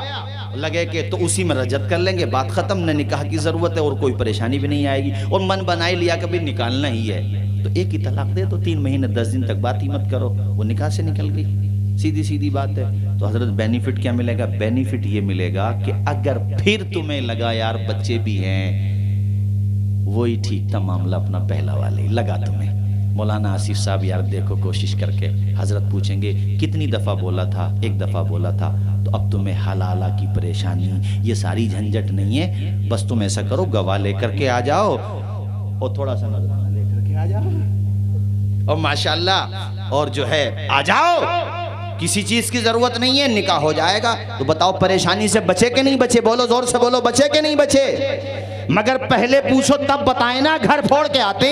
लगे कि तो उसी में रजत कर लेंगे, बात खत्म, न निकाह की जरूरत है और कोई परेशानी भी नहीं आएगी, और मन बनाए लिया कभी निकालना ही है तो 1 ही तलाक दे दो। 3 महीने 10 दिन तक बात ही मत करो, वो निकाह से निकल गई, सीधी सीधी बात है। तो हजरत बेनिफिट क्या मिलेगा? बेनिफिट ये मिलेगा कि अगर फिर तुम्हें लगा यार बच्चे भी हैं वही ठीक था मामला अपना पहला वाले ही लगा तुम्हें। मौलाना आसिफ साहब यार देखो कोशिश करके, हजरत पूछेंगे कितनी दफ़ा बोला था? एक दफ़ा बोला था। तो अब तुम्हें हलाला की परेशानी ये सारी झंझट नहीं है, बस तुम ऐसा करो गवाह लेकर के आ जाओ और थोड़ा सा नजराना लेकर के आ जाओ और माशाल्लाह और जो है आ जाओ, किसी चीज की जरूरत नहीं है, निकाह हो जाएगा। तो बताओ परेशानी से बचे के नहीं बचे? बोलो जोर से बोलो, बचे के नहीं बचे? मगर पहले पूछो तब बताए ना, घर फोड़ के आते।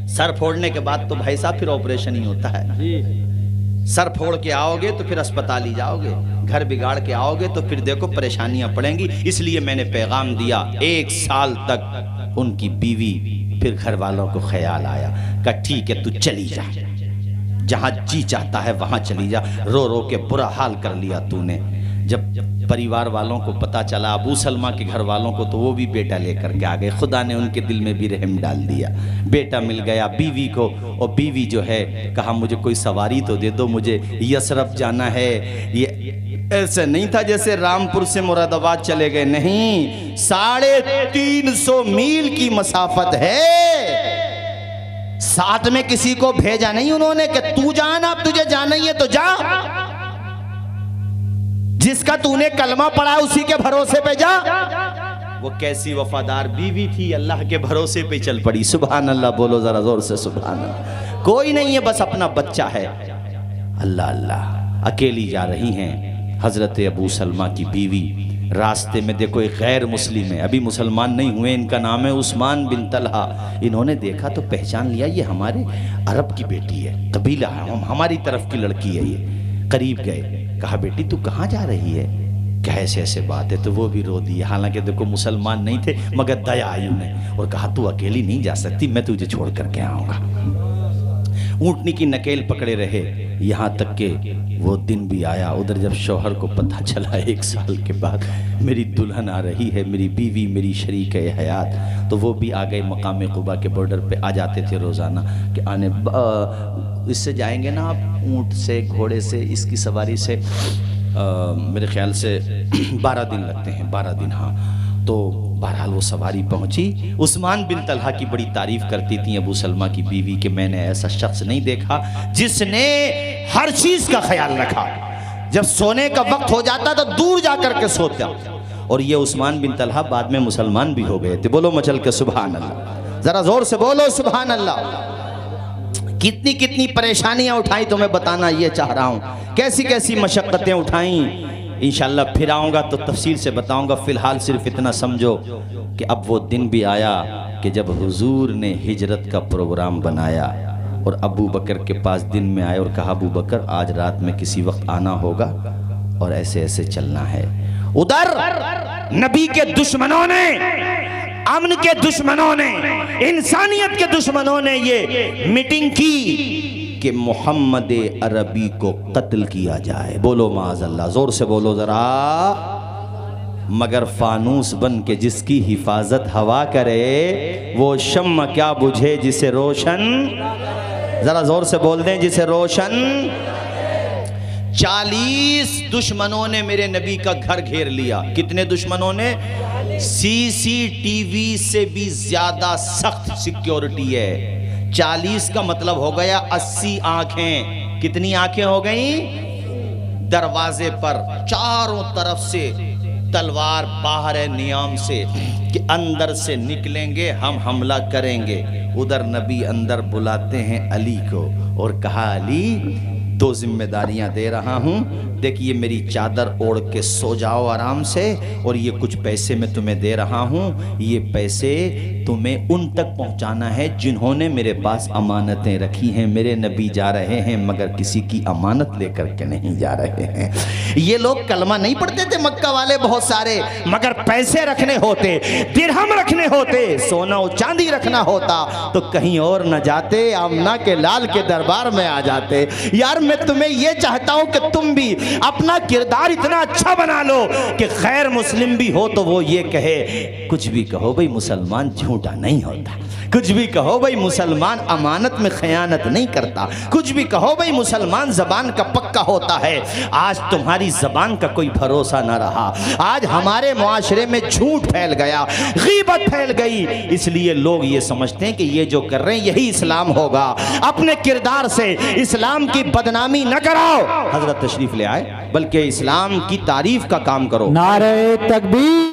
सर फोड़ने के बाद तो भाई साहब फिर ऑपरेशन ही होता है। सर फोड़ के आओगे तो फिर अस्पताल ही जाओगे, घर बिगाड़ के आओगे तो फिर देखो परेशानियां पड़ेंगी। इसलिए मैंने पैगाम दिया, 1 साल तक उनकी बीवी, फिर घर वालों को ख्याल आया, कहा ठीक है तू चली जा, जहां जी चाहता है वहां चली जा। रो रो के बुरा हाल कर लिया तूने। जब परिवार वालों को पता चला, अबू सलमा के घर वालों को, तो वो भी बेटा लेकर के आ गए। खुदा ने उनके दिल में भी रहम डाल दिया, बेटा मिल गया बीवी को। और बीवी जो है कहा मुझे कोई सवारी तो दे दो, मुझे यसरफ जाना है। ये ऐसे नहीं था जैसे रामपुर से मुरादाबाद चले गए, नहीं, 350 मील की मसाफत है। साथ में किसी को भेजा नहीं उन्होंने कि तू जाना, अब तुझे जाना ही है तो जा, जिसका तूने कलमा पढ़ा उसी के भरोसे पे जा। वो कैसी वफादार बीवी थी, अल्लाह के भरोसे पे चल पड़ी। सुभान अल्लाह बोलो जरा जोर से, सुभान अल्लाह। कोई नहीं है, बस अपना बच्चा है। अल्लाह अल्लाह। अकेली जा रही हैं हजरत अबू सलमा की बीवी। रास्ते में देखो एक गैर मुस्लिम है, अभी मुसलमान नहीं हुए, इनका नाम है उस्मान बिन तलहा। इन्होंने देखा तो पहचान लिया, ये हमारे अरब की बेटी है, कबीला है, हमारी तरफ की लड़की है ये। करीब गए, कहा बेटी तू कहाँ जा रही है? क्या ऐसे ऐसे बात है? तो वो भी रो दी। हालांकि देखो मुसलमान नहीं थे, मगर दया आई उन्हें और कहा तू अकेली नहीं जा सकती, मैं तुझे छोड़ करके आऊँगा। ऊँटनी की नकेल पकड़े रहे, यहाँ तक के वो दिन भी आया। उधर जब शौहर को पता चला 1 साल के बाद मेरी दुल्हन आ रही है, मेरी बीवी, मेरी शरीक है हयात, तो वो भी आ गए। मकाम कुबा के बॉर्डर पे आ जाते थे रोज़ाना कि आने इससे जाएंगे ना आप, ऊँट से, घोड़े से, इसकी सवारी से मेरे ख्याल से 12 दिन लगते हैं, 12 दिन। हाँ, तो बहरहाल वो सवारी पहुंची। उस्मान बिन तलहा की बड़ी तारीफ करती थी अबू सलमा की बीवी कि मैंने ऐसा शख्स नहीं देखा जिसने हर चीज का ख्याल रखा। जब सोने का वक्त हो जाता तो दूर जाकर के सोता। और ये उस्मान बिन तलहा बाद में मुसलमान भी हो गए थे। बोलो मचल के सुभान अल्लाह, जरा जोर से बोलो सुभान अल्लाह। कितनी कितनी परेशानियां उठाई तो मैं बताना ये चाह रहा हूं, कैसी कैसी मशक्क़तें उठाई। इंशाअल्लाह फिर आऊँगा तो तफसील से बताऊँगा। फ़िलहाल सिर्फ इतना समझो कि अब वो दिन भी आया कि जब हुजूर ने हिजरत का प्रोग्राम बनाया और अबू बकर के पास दिन में आए और कहा अबू बकर आज रात में किसी वक्त आना होगा और ऐसे ऐसे चलना है। उधर नबी के दुश्मनों ने, अमन के दुश्मनों ने, इंसानियत के दुश्मनों ने ये मीटिंग की कि मोहम्मद अरबी को कत्ल किया जाए। बोलो माज़अल्लाह, जोर से बोलो जरा। मगर फानूस बन के जिसकी हिफाजत हवा करे, वो शम्मा क्या बुझे जिसे रोशन, जरा जोर से बोल दें, जिसे रोशन। 40 दुश्मनों ने मेरे नबी का घर घेर लिया। कितने दुश्मनों ने? CCTV से भी ज्यादा सख्त सिक्योरिटी है। 40 का मतलब हो गया 80 आंखें। कितनी आंखें हो गई? दरवाजे पर चारों तरफ से तलवार बाहर है नियाम से कि अंदर से निकलेंगे हम हमला करेंगे। उधर नबी अंदर बुलाते हैं अली को और कहा अली 2 जिम्मेदारियां दे रहा हूं, देखिए मेरी चादर ओढ़ के सो जाओ आराम से, और ये कुछ पैसे मैं तुम्हें दे रहा हूं, ये पैसे तुम्हें उन तक पहुंचाना है जिन्होंने मेरे पास अमानतें रखी हैं। मेरे नबी जा रहे हैं मगर किसी की अमानत लेकर के नहीं जा रहे हैं। ये लोग कलमा नहीं पढ़ते थे मक्का वाले बहुत सारे, मगर पैसे रखने होते, दिरहम रखने होते, सोना और चांदी रखना होता तो कहीं और न जाते, आमना के लाल के दरबार में आ जाते। यार मैं तुम्हें यह चाहता हूं कि तुम भी अपना किरदार इतना अच्छा बना लो कि गैर मुस्लिम भी हो तो वो ये कहे, कुछ भी कहो भाई मुसलमान झूठ झूठा नहीं होता। कुछ भी कहो भाई, मुसलमान अमानत में खयानत नहीं करता। कुछ भी कहो भाई, मुसलमान जबान का पक्का होता है। आज तुम्हारी जबान का कोई भरोसा ना रहा। आज हमारे मुआशरे में झूठ फैल गया, गीबत फैल गई, इसलिए लोग ये समझते हैं कि ये जो कर रहे हैं यही इस्लाम होगा। अपने किरदार से इस्लाम की बदनामी न कराओ। हजरत तशरीफ ले आए, बल्कि इस्लाम की तारीफ का काम करो। नारे तकबीर।